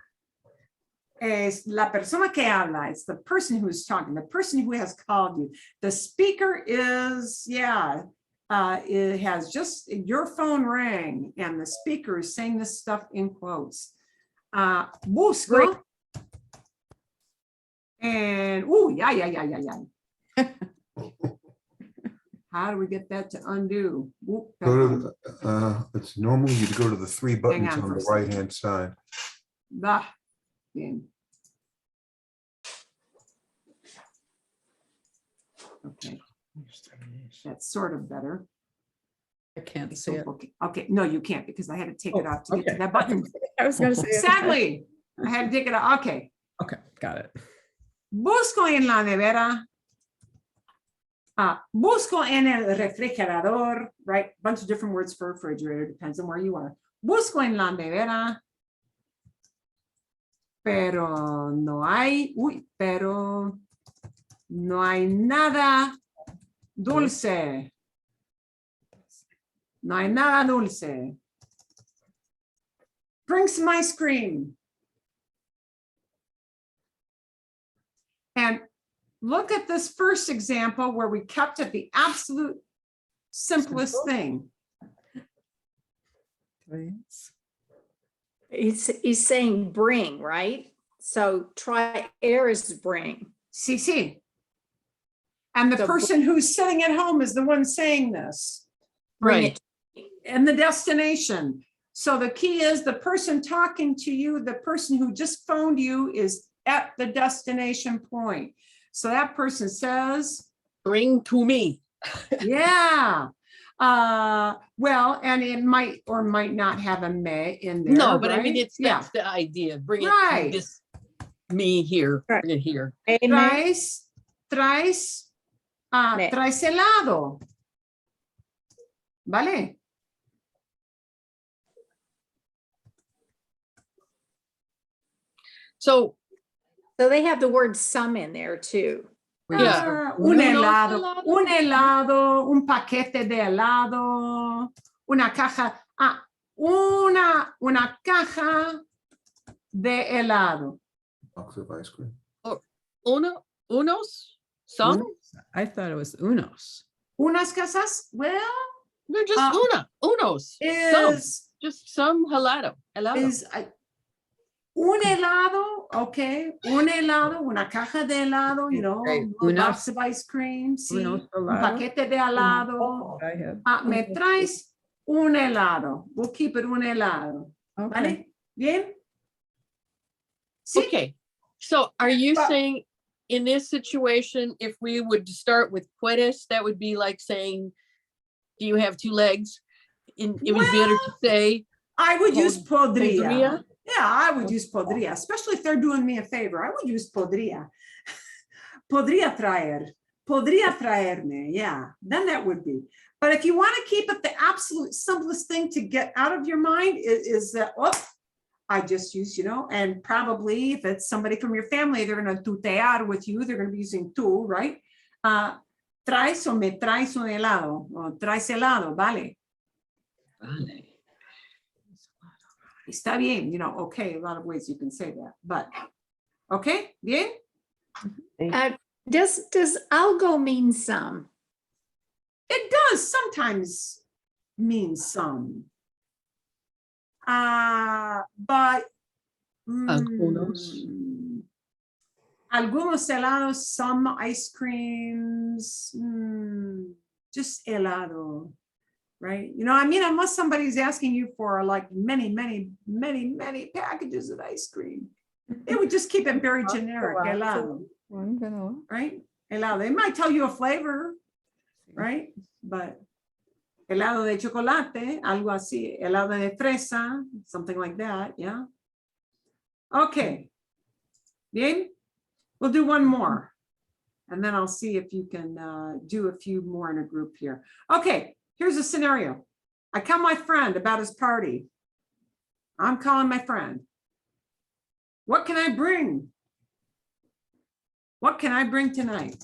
Es la persona que habla. It's the person who's talking, the person who has called you. The speaker is, it has just, your phone rang and the speaker is saying this stuff in quotes. Busco. And, How do we get that to undo? Whoop, Go to, it's normal you go to the three buttons on on for the a second. right-hand side. Bah. Bien. Okay, that's sort of better. I can't see it. Okay, no, you can't because I had to take it Oh, off to get to okay. that button. I was gonna say. it. Sadly, I had to take it off. Okay. Okay, got it. Busco en la nevera. Busco en el refrigerador, right? Bunch of different words for refrigerator, depends on where you are. Busco en la nevera. Pero no hay nada dulce. No hay nada dulce. Bring some ice cream. And look at this first example where we kept it the absolute simplest thing. Please. He's saying bring, right? So traer is bring. Sí, sí. And the So person who's sitting at home is the one saying this. Bring Right. it. And the destination. So the key is the person talking to you, the person who just phoned you is at the destination point. So that person says, Bring to me. yeah. Well, and it might or might not have a me in there. No, but I mean, right? it's, that's the idea. Bring it Right. to this, me here, Right. bring it here. Traes, Me. traes helado. Vale. So, So they have the word some in there too. yeah. Un Unos helado, helados. un helado, un paquete de helado, una caja, una caja de helado. Box of ice cream. Unos, some, I thought it was unos. Unas casas, well, they're just unos, some, is, just some helado. un helado, okay, un helado, una caja de helado, you know, Okay, a unos- box of ice cream, sí, unos un helado. paquete de helado. I have. Me traes un helado. We'll keep it un helado. Okay. ¿Vale? ¿Bien? Sí. Okay, so are you But- saying in this situation, if we would start with puedes, that would be like saying, do you have two legs? It would be better to say, I would use podría. podría? Yeah, I would use podría, especially if they're doing me a favor. I would use podría. Podría traer. Podría traerme. Yeah, then that would be. But if you want to keep it, the absolute simplest thing to get out of your mind is that, oh, I just use, you know, and probably if it's somebody from your family, they're going to tutear with you. They're going to be using tú, right? Traes o me traes un helado, o traes helado, vale. Está bien, you know, okay, a lot of ways you can say that, but, okay, bien? Does algo mean some? It does sometimes mean some. But Algunos. Algunos helados, some ice creams, just helado, right? You know, I mean, unless somebody's asking you for like many packages of ice cream, they would just keep it very generic, helado, right? Helado. They might tell you a flavor, right? But helado de chocolate, algo así, helado de fresa, something like that, yeah. Okay. Bien? We'll do one more. And then I'll see if you can do a few more in a group here. Okay, here's a scenario. I call my friend about his party. I'm calling my friend. What can I bring? What can I bring tonight?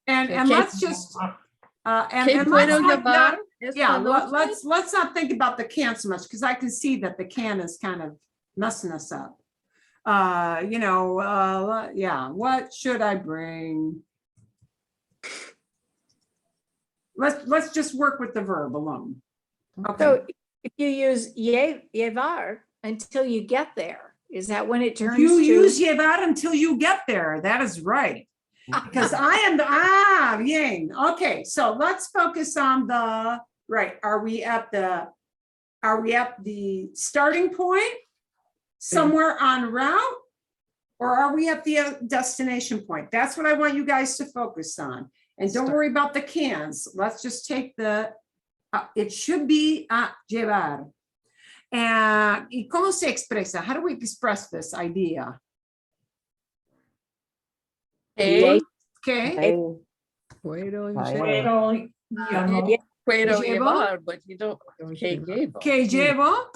And let's just ¿Qué and puedo let's not- llevar? yeah, esta noche? let's not think about the can so much because I can see that the can is kind of messing us up. You know, yeah, what should I bring? Let's just work with the verb alone. Okay. So if you use llevar until you get there, is that when it turns You to? use llevar until you get there. That is right. Because I am bien. Okay, so let's focus on the right. Are we at the starting point? Somewhere en route? Or are we at the destination point? That's what I want you guys to focus on. And don't worry about the cans. Let's just take the, it should be llevar. ¿Y cómo se expresa? How do we express this idea? Que Okay. Puedo Pero yo no. puedo ¿Llevo? llevar, but you don't, que llevo. ¿Qué llevo?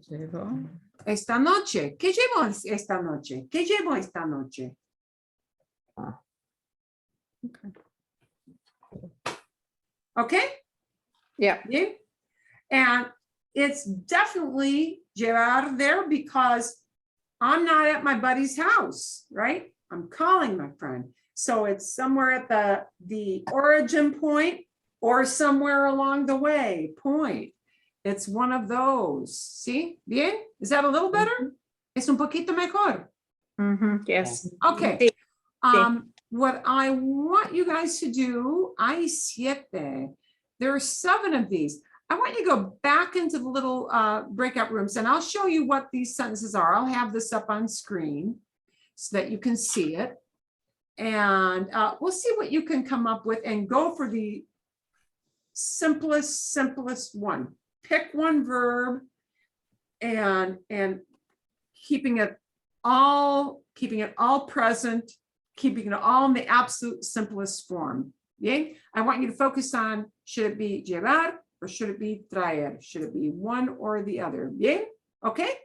llevo. Esta noche. ¿Qué llevo esta noche? ¿Qué llevo esta noche? Okay? Yeah. Yeah. And it's definitely llevar there because I'm not at my buddy's house, right? I'm calling my friend. So it's somewhere at the origin point or somewhere along the way point. It's one of those. See? Bien? Is that a little better? Es un poquito mejor. Yes. Okay. What I want you guys to do, hay siete. There are 7 of these. I want you to go back into the little breakout rooms, and I'll show you what these sentences are. I'll have this up on screen so that you can see it. And we'll see what you can come up with and go for the simplest one. Pick one verb and keeping it all present, keeping it all in the absolute simplest form. Yeah, I want you to focus on, should it be llevar or should it be traer? Should it be one or the other? Yeah, okay.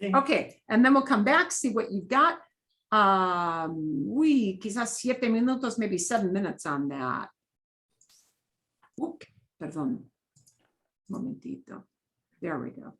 Okay, and then we'll come back, see what you've got. Quizás 7 minutos, maybe 7 minutes on that. Perdón. Momentito. There we go.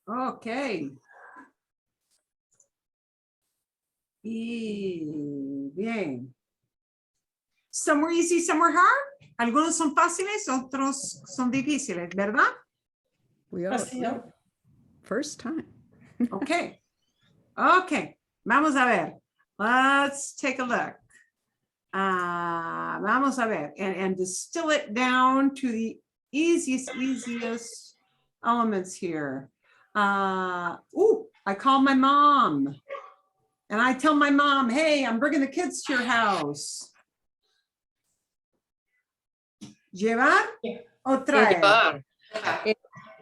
Okay. Y bien. Some were easy, some were hard. Algunos son fáciles, otros son difíciles, ¿verdad? We are Así es. first time. Okay. Okay. Vamos a ver. Let's take a look. Vamos a ver. And distill it down to the easiest elements here. I call my mom. And I tell my mom, hey, I'm bringing the kids to your house. Llevar o traer? Llevar.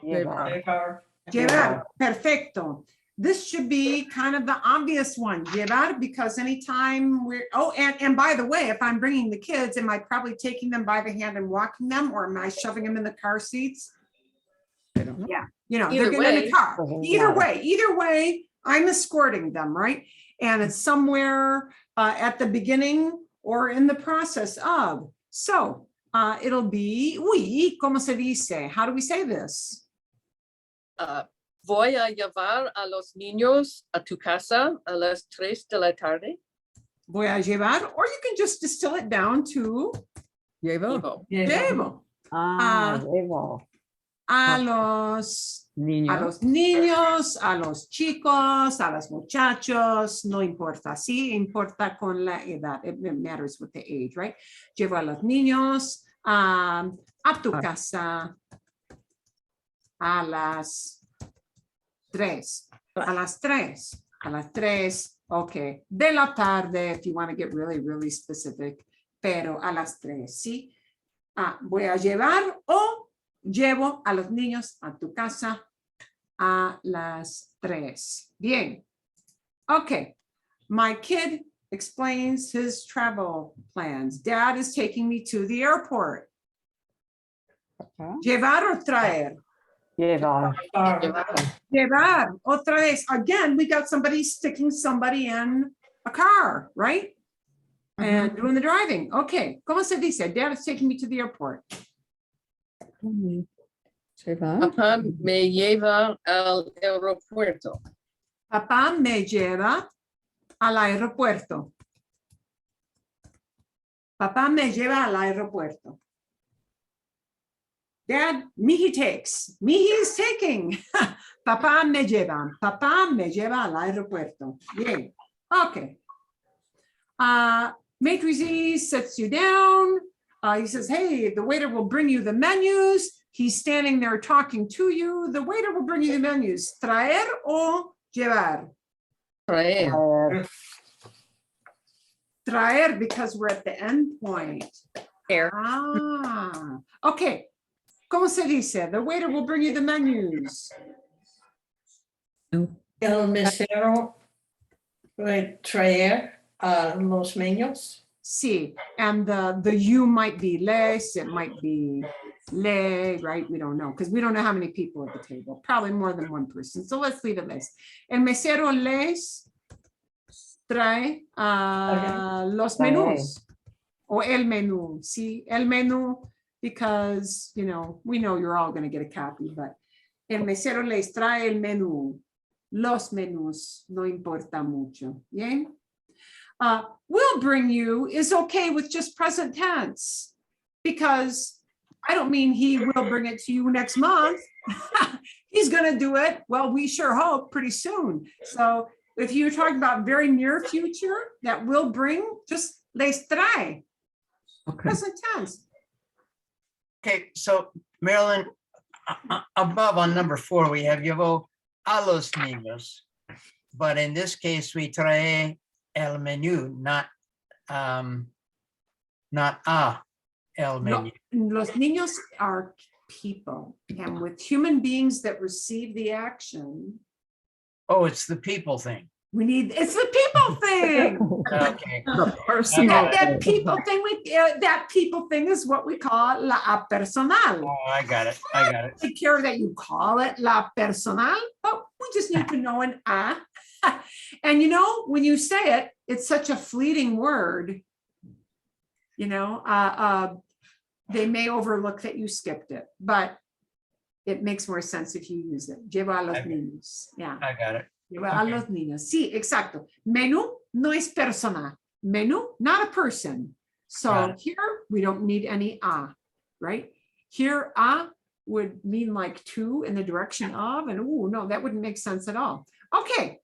Llevar. Llevar, perfecto. This should be kind of the obvious one, llevar, because anytime we're, and by the way, if I'm bringing the kids, am I probably taking them by the hand and walking them, or am I shoving them in the car seats? I don't know. Yeah, you know, Either they're getting in way. the car. Doesn't Either matter. way, I'm escorting them, right? And it's somewhere at the beginning or in the process of. So it'll be, ¿cómo se dice? How do we say this? Voy a llevar a los niños a tu casa a las 3 de la tarde. Voy a llevar, or you can just distill it down to Llevo. llevo Llevo. a los Niño. niños, a los chicos, a los muchachos, no importa, sí, importa con la edad, it matters with the age, right? Llevo a los niños a tu casa a las 3, a las 3, okay, de la tarde, if you want to get really specific, pero a las 3, ¿sí? Voy a llevar o llevo a los niños a tu casa a las 3. Bien. Okay. My kid explains his travel plans. Dad is taking me to the airport. Llevar o traer? Llevar. Llevar. Otra vez. Again, we got somebody sticking somebody in a car, right? And doing the driving. Okay. ¿Cómo se dice? Dad is taking me to the airport. Llevar. Papá me lleva al aeropuerto. Papá me lleva al aeropuerto. Papá me lleva al aeropuerto. Dad, Mihi takes. Mihi is taking. Papá me lleva. Papá me lleva al aeropuerto. Bien. Okay. Maitre Z sits you down. He says, hey, the waiter will bring you the menus. He's standing there talking to you. The waiter will bring you the menus. Traer o llevar? Traer. Traer. Traer, because we're at the end point. Air. Okay. ¿Cómo se dice? The waiter will bring you the menus. El mesero puede traer a los niños. Sí, and the you might be les, it might be le, right? We don't know, because we don't know how many people at the table. Probably more than one person. So let's leave it les. El mesero les trae los menús. O el menú. Sí, el menú, because, you know, we know you're all going to get a copy, but el mesero les trae el menú. Los menús, no importa mucho. Bien? Will bring you is okay with just present tense, because I don't mean he will bring it to you next month. He's going to do it. Well, we sure hope pretty soon. So if you're talking about very near future, that will bring, just les trae. Okay. Present tense. Okay, so Marilyn, above on number 4, we have llevo a los niños. But in this case, we trae el menú, not a el menú. Los niños are people, and with human beings that receive the action, Oh, it's the people thing. we need, it's the people thing. Okay. The personal. That people thing, that people thing is what we call la personal. Oh, I got it. I got it. Take care that you call it la personal, but we just need to know an a. And you know, when you say it, it's such a fleeting word. You know, they may overlook that you skipped it, but it makes more sense if you use it. Lleva a los Okay. niños. Yeah. I got it. Lleva a Okay. los niños. Sí, exacto. Menú no es persona. Menú, not a person. So Got it. here we don't need any a, right? Here a would mean like to in the direction of, and oh no, that wouldn't make sense at all. Okay.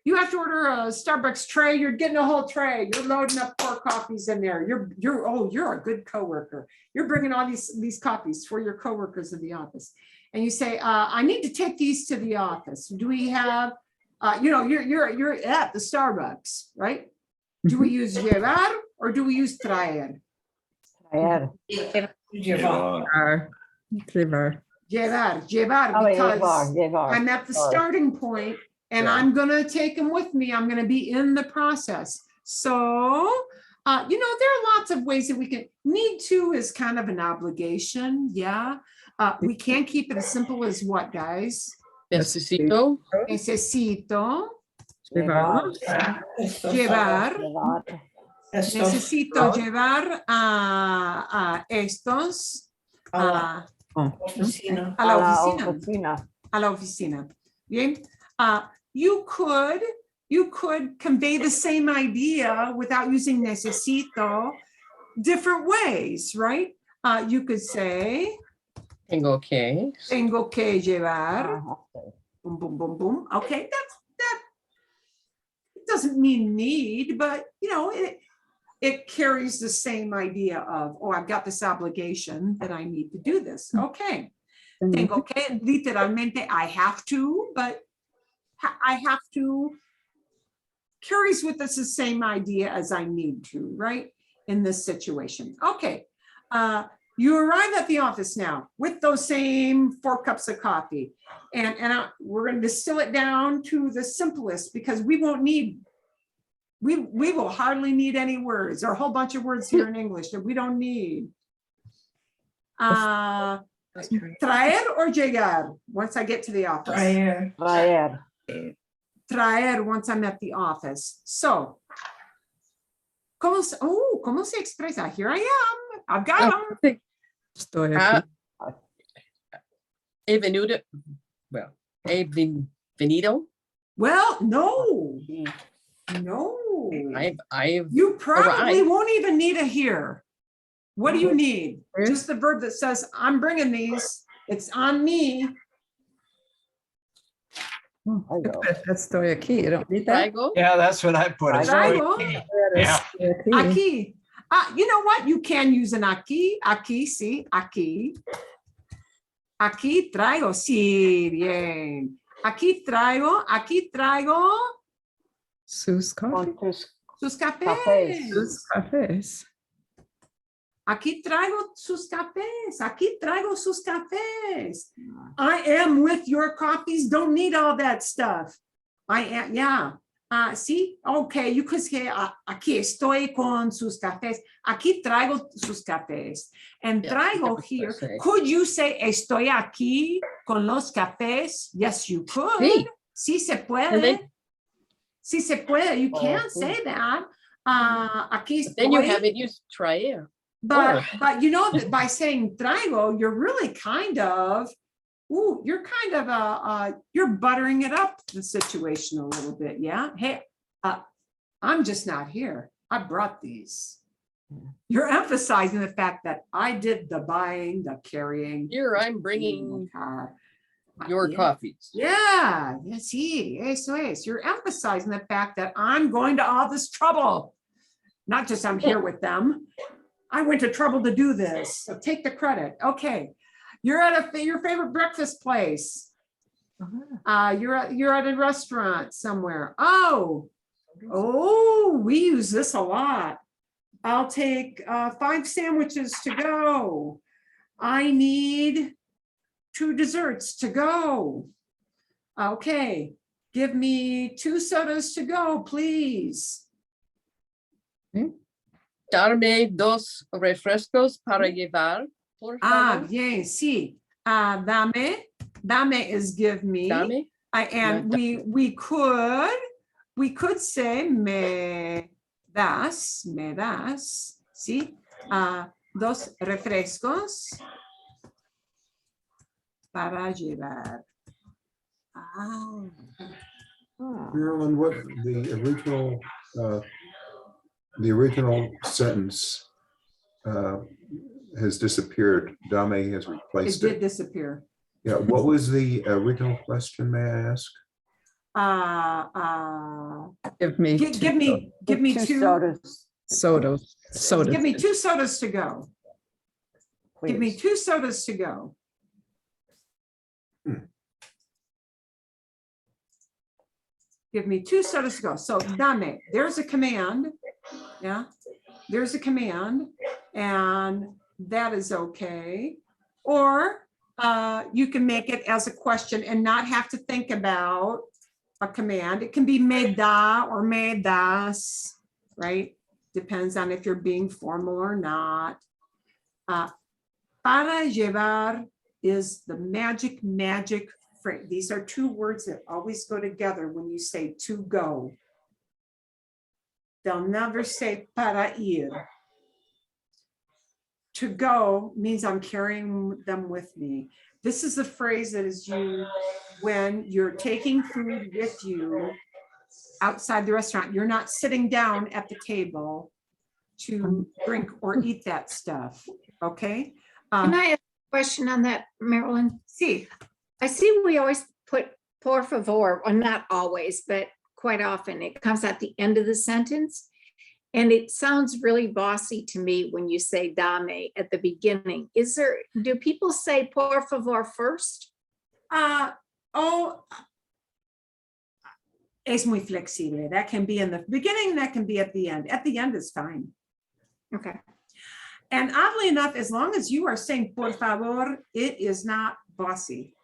You have to order a Starbucks tray. You're getting a whole tray. You're loading up 4 coffees in there. You're a good coworker. You're bringing all these coffees for your coworkers in the office. And you say, I need to take these to the office. Do we have, you're at the Starbucks, right? Do we use llevar or do we use traer? Traer. Llevar. Llevar. Llevar, Oh, because llevar. I'm at the Sorry. starting point and Yeah. I'm gonna take them with me. I'm gonna be in the process. So, there are lots of ways that we can, need to is kind of an obligation, yeah. We can't keep it as simple as what, guys? Necesito. Necesito, Llevar. llevar, Llevar. necesito llevar a estos A la a oficina. la A la oficina. oficina. A la oficina. Bien. You could convey the same idea without using necesito different ways, right? You could say, Tengo que. tengo que llevar, Ajá. boom, boom, boom, boom. Okay, that it doesn't mean need, but it carries the same idea of, oh, I've got this obligation that I need to do this. Okay. Tengo que, literalmente, I have to, but I have to carries with us the same idea as I need to, right? In this situation. Okay. You arrive at the office now with those same 4 cups of coffee. And we're going to distill it down to the simplest because we won't need, we will hardly need any words or a whole bunch of words here in English that we don't need. Traer or llegar once I get to the office? Traer. Traer. Traer once I'm at the office. So, ¿cómo se expresa? Here I am. I've got them. Estoy Ah, aquí. he venido. Well, he venido. Well, no. No. I've You probably arrived. won't even need a here. What do you need? Where? Just the verb that says, I'm bringing these. It's on me. Ahí go. Estoy aquí. You don't need that? traigo. Yeah, that's what I put. It's Traigo. okay. Yeah. Estoy aquí. Aquí. You know what? You can use an aquí. Aquí, sí. Aquí. Aquí traigo. Sí, bien. Aquí traigo. Sus coffee. Con tus Sus cafés. cafés. Sus cafés. Aquí traigo sus cafés. Aquí traigo sus cafés. I am with your coffees. Don't need all that stuff. I am, yeah. See, okay, you could say, aquí estoy con sus cafés. Aquí traigo sus cafés. And Yeah, traigo that's what I here. say. Could you say, estoy aquí con los cafés? Yes, you could. Sí. Sí se And puede. then, Sí se puede. You Oh, can sí. say that. Aquí estoy. then you haven't used traer. But you know that by saying traigo, you're really kind of, you're buttering it up the situation a little bit, yeah? Hey, I'm just not here. I brought these. You're emphasizing the fact that I did the buying, the carrying. Here I'm in the bringing car. your Yeah. coffees. Yeah, sí, eso es. You're emphasizing the fact that I'm going to all this trouble. Not just I'm here with them. I went to trouble to do this. So take the credit. Okay. You're at your favorite breakfast place. You're at a restaurant somewhere. Oh, we use this a lot. I'll take 5 sandwiches to go. I need 2 desserts to go. Okay. Give me 2 sodas to go, please. Darme 2 refrescos para llevar, por favor. Bien, sí. Dame is give me. Dame. And we could say me das, ¿sí? 2 refrescos. Para llevar. Ah. Marilyn, what the original sentence has disappeared. Dame has It replaced did it. disappear. Yeah, what was the original question, may I ask? Give me Give me Two two sodas, sodas. Give me 2 sodas to go. Give me please. 2 sodas to go. Give me 2 sodas to go. So dame, there's a command. Yeah, there's a command, and that is okay. Or you can make it as a question and not have to think about a command. It can be me da or me das, right? Depends on if you're being formal or not. Para llevar is the magic phrase. These are 2 words that always go together when you say to go. They'll never say para ir. To go means I'm carrying them with me. This is the phrase that is used when you're taking food with you outside the restaurant. You're not sitting down at the table to drink or eat that stuff, okay? Can I ask a question on that, Marilyn? See, I see we always put por favor, well, not always, but quite often it comes at the end of the sentence. And it sounds really bossy to me when you say dame at the beginning. Do people say por favor first? Es muy flexible. That can be in the beginning, that can be at the end. At the end is fine. Okay. And oddly enough, as long as you are saying por favor, it is not bossy.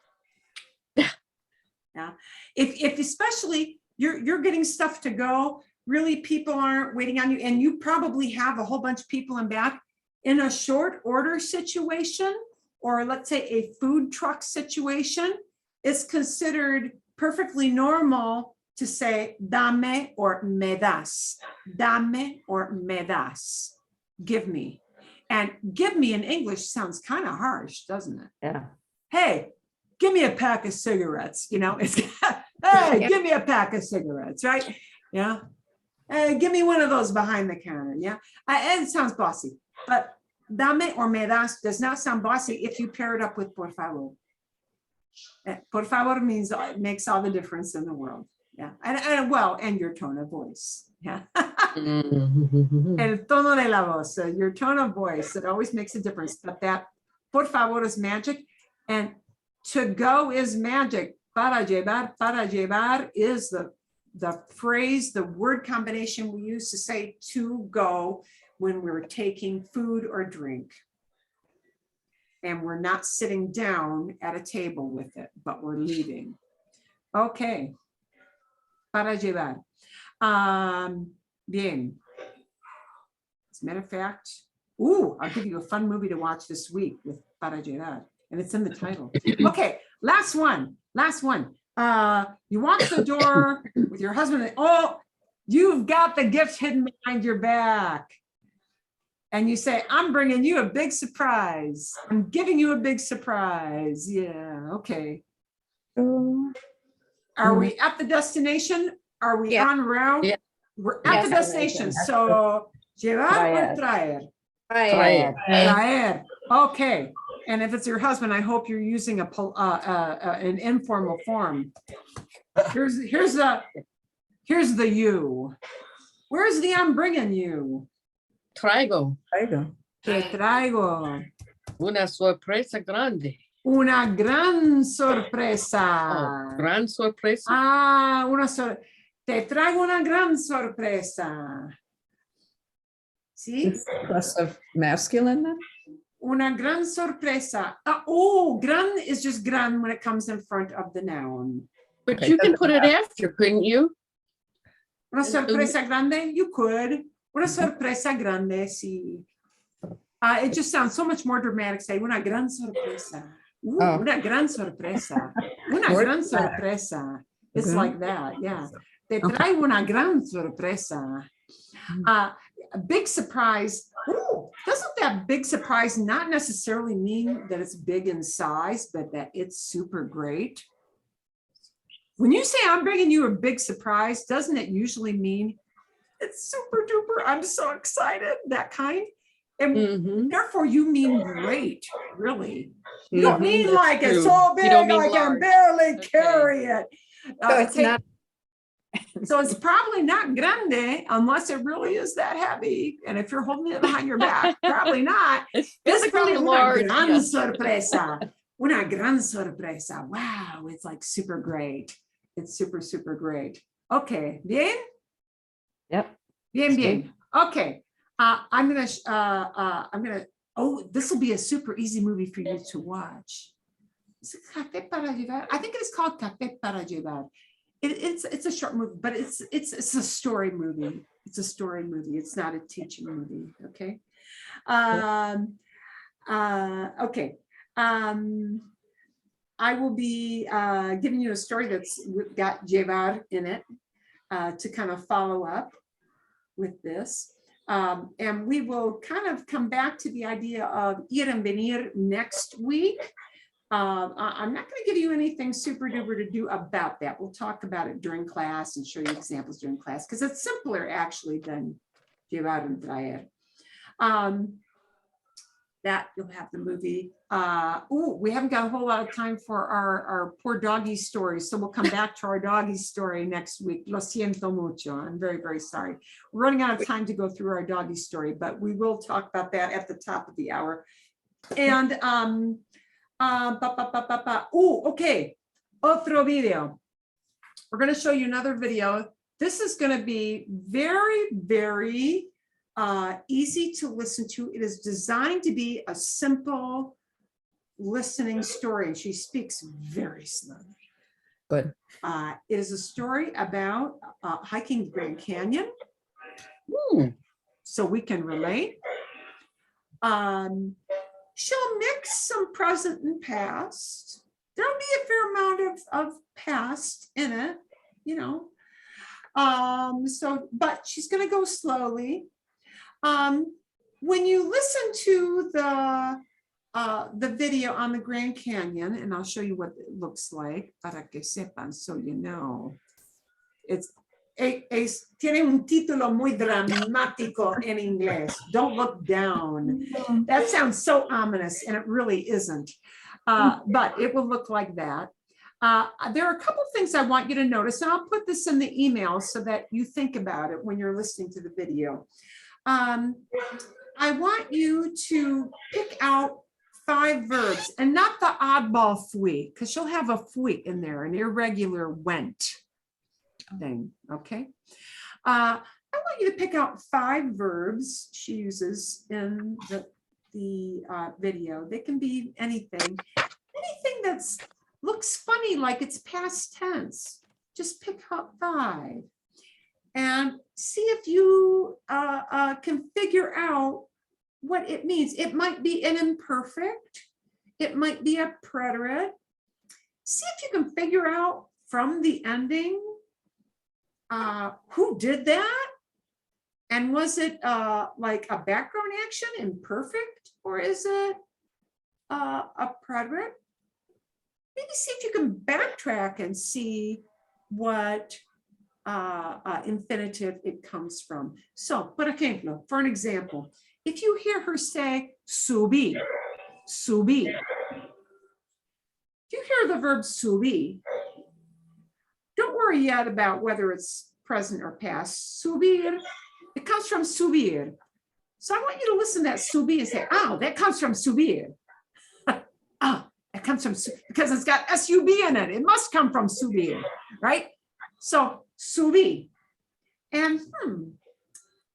Yeah. If especially you're getting stuff to go, really people aren't waiting on you, and you probably have a whole bunch of people in back. In a short order situation, or let's say a food truck situation, it's considered perfectly normal to say dame or me das. Dame or me das. Give me. And give me in English sounds kind of harsh, doesn't it? Yeah. Hey, give me a pack of cigarettes. You know, it's hey, give me a pack of cigarettes, right? Yeah. Give me one of those behind the counter. Yeah. It sounds bossy, but dame or me das does not sound bossy if you pair it up with por favor. Por favor means it makes all the difference in the world. Yeah. And your tone of voice. Yeah. El tono de la voz, your tone of voice, it always makes a difference. But that por favor is magic, and to go is magic. Para llevar is the phrase, the word combination we use to say to go when we're taking food or drink. And we're not sitting down at a table with it, but we're leaving. Okay. Para llevar. Bien. As a matter of fact, I'll give you a fun movie to watch this week with Para llevar, and it's in the title. Okay, last one. You walk the door with your husband. Oh, you've got the gift hidden behind your back. And you say, I'm bringing you a big surprise. I'm giving you a big surprise. Yeah, okay. Are we at the destination? Are we Yeah. en route? Yeah. We're at the destination. So, llevar or traer? Traer. Okay. And if it's your husband, I hope you're using an informal form. Here's the you. Where's the I'm bringing you? Traigo Te traigo una sorpresa grande. una gran sorpresa. Oh, gran sorpresa. Te traigo una gran sorpresa. ¿Sí? Plus of masculine then? Una gran sorpresa. Gran is just gran when it comes in front of the noun. But Okay, you can put it after, couldn't you? Una sorpresa grande, you could. Una sorpresa grande, sí. It just sounds so much more dramatic. Say, una gran sorpresa. Una gran sorpresa. Una gran sorpresa. It's like that, yeah. Te traigo una gran sorpresa. A big surprise. Oh, doesn't that big surprise not necessarily mean that it's big in size, but that it's super great? When you say I'm bringing you a big surprise, doesn't it usually mean it's super duper, I'm so excited, that kind? And Mhm. therefore you mean great, really. You don't Mhm, mean that's like it's true. so You big don't mean I can large. barely Okay. carry it. So it's Okay, not, so it's probably not grande unless it really is that heavy. And if you're holding it behind your back, probably not. It's It's probably probably large. una gran Yes. sorpresa. Una gran sorpresa. Wow, it's like super great. It's super, super great. Okay, bien? Yep. Bien, Sí. bien. Okay. I'm gonna, oh, this will be a super easy movie for you to watch. Is it Café para Llevar? I think it is called Café para Llevar. It's a short movie, but it's a story movie. It's a story movie. It's not a teaching movie. Okay. Okay. I will be giving you a story that's got llevar in it to kind of follow up with this. And we will kind of come back to the idea of ir and venir next week. I'm not going to give you anything super duper to do about that. We'll talk about it during class and show you examples during class because it's simpler actually than llevar and traer. That you'll have the movie. We haven't got a whole lot of time for our poor doggy story. So we'll come back to our doggy story next week. Lo siento mucho. I'm very, very sorry. We're running out of time to go through our doggy story, but we will talk about that at the top of the hour. And okay. Otro video. We're going to show you another video. This is going to be very, very easy to listen to. It is designed to be a simple listening story, and she speaks very slowly. Good. It is a story about hiking the Grand Canyon, so we can relate. She'll mix some present and past. There'll be a fair amount of past in it, you know. But she's going to go slowly. When you listen to the video on the Grand Canyon, and I'll show you what it looks like, para que sepan, so you know. Tiene un título muy dramático en inglés. Don't look down. That sounds so ominous, and it really isn't. But it will look like that. There are a couple things I want you to notice, and I'll put this in the email so that you think about it when you're listening to the video. I want you to pick out 5 verbs and not the oddball fui, because she'll have a fui in there, an irregular went thing, okay? I want you to pick out 5 verbs she uses in the video. They can be anything that looks funny, like it's past tense. Just pick out 5. And see if you can figure out what it means. It might be an imperfect. It might be a preterite. See if you can figure out from the ending who did that. And was it like a background action, imperfect, or is it a preterite? Maybe see if you can backtrack and see what infinitive it comes from. So, por ejemplo, for an example, if you hear her say subir, subir, if you hear the verb subir, don't worry yet about whether it's present or past. Subir, it comes from subir. So I want you to listen to that subir and say, oh, that comes from subir. Oh, it comes from, because it's got SUB in it. It must come from subir, right? So subir. And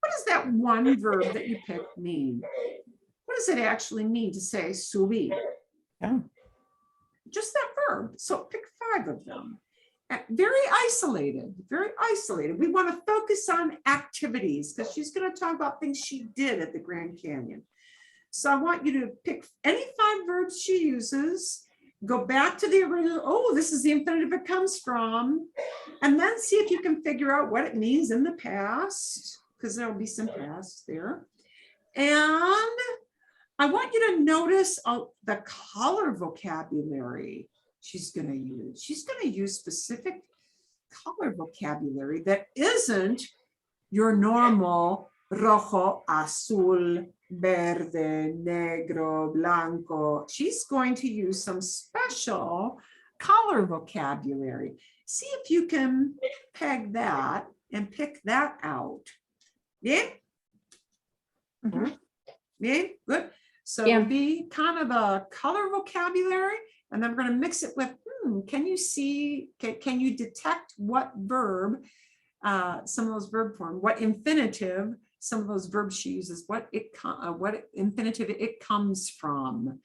what does that one verb that you picked mean? What does it actually mean to say subir? Yeah. Just that verb. So pick 5 of them. Very isolated, very isolated. We want to focus on activities because she's going to talk about things she did at the Grand Canyon. So I want you to pick any 5 verbs she uses, go back to the original, oh, this is the infinitive it comes from, and then see if you can figure out what it means in the past, because there'll be some past there. And I want you to notice the color vocabulary she's going to use. She's going to use specific color vocabulary that isn't your normal rojo, azul, verde, negro, blanco. She's going to use some special color vocabulary. See if you can peg that and pick that out. Yeah? Yeah, good. So Yeah. it'll be kind of a color vocabulary, and then we're going to mix it with, can you see, can you detect what verb, some of those verb forms, what infinitive, some of those verbs she uses, what infinitive it comes from.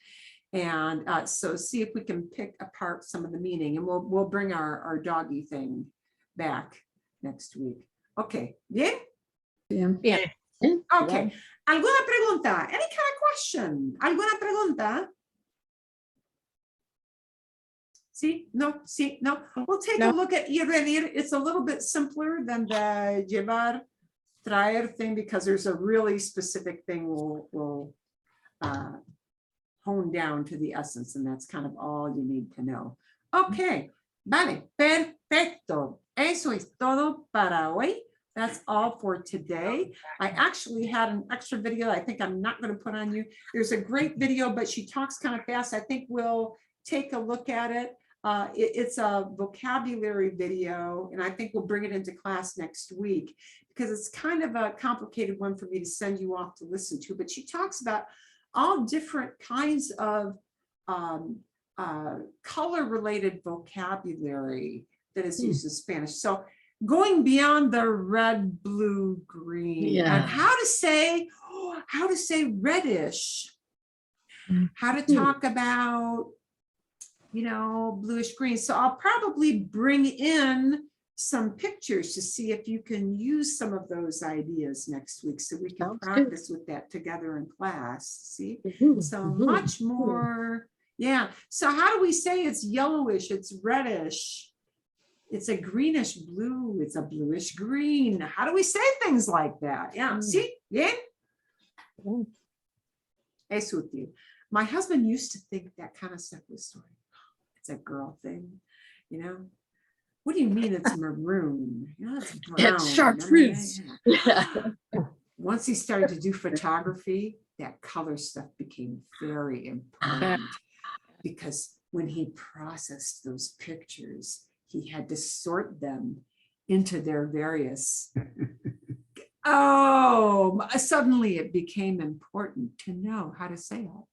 And so see if we can pick apart some of the meaning, and we'll bring our doggy thing back next week. Okay, bien? Yeah. Okay. ¿Alguna pregunta? Any kind of question? ¿Alguna pregunta? See, no, see, no. We'll take a look at ir venir. It's a little bit simpler than the llevar, traer thing, because there's a really specific thing we'll hone down to the essence, and that's kind of all you need to know. Okay, vale, perfecto. Eso es todo para hoy. That's all for today. I actually had an extra video I think I'm not going to put on you. There's a great video, but she talks kind of fast. I think we'll take a look at it. It's a vocabulary video, and I think we'll bring it into class next week because it's kind of a complicated one for me to send you off to listen to. But she talks about all different kinds of color-related vocabulary that is used in Spanish. So going beyond the red, blue, green, and how to say reddish, how to talk about, bluish green. So I'll probably bring in some pictures to see if you can use some of those ideas next week, so we can practice with that together in class. See, so much more. Yeah. So how do we say it's yellowish? It's reddish. It's a greenish blue. It's a bluish green. How do we say things like that? Yeah. See? Yeah. Es útil. My husband used to think that kind of stuff was sort of, it's a girl thing, What do you mean it's maroon? It's brown. It's chartreuse. Once he started to do photography, that color stuff became very important because when he processed those pictures, he had to sort them into their various. Suddenly it became important to know how to say all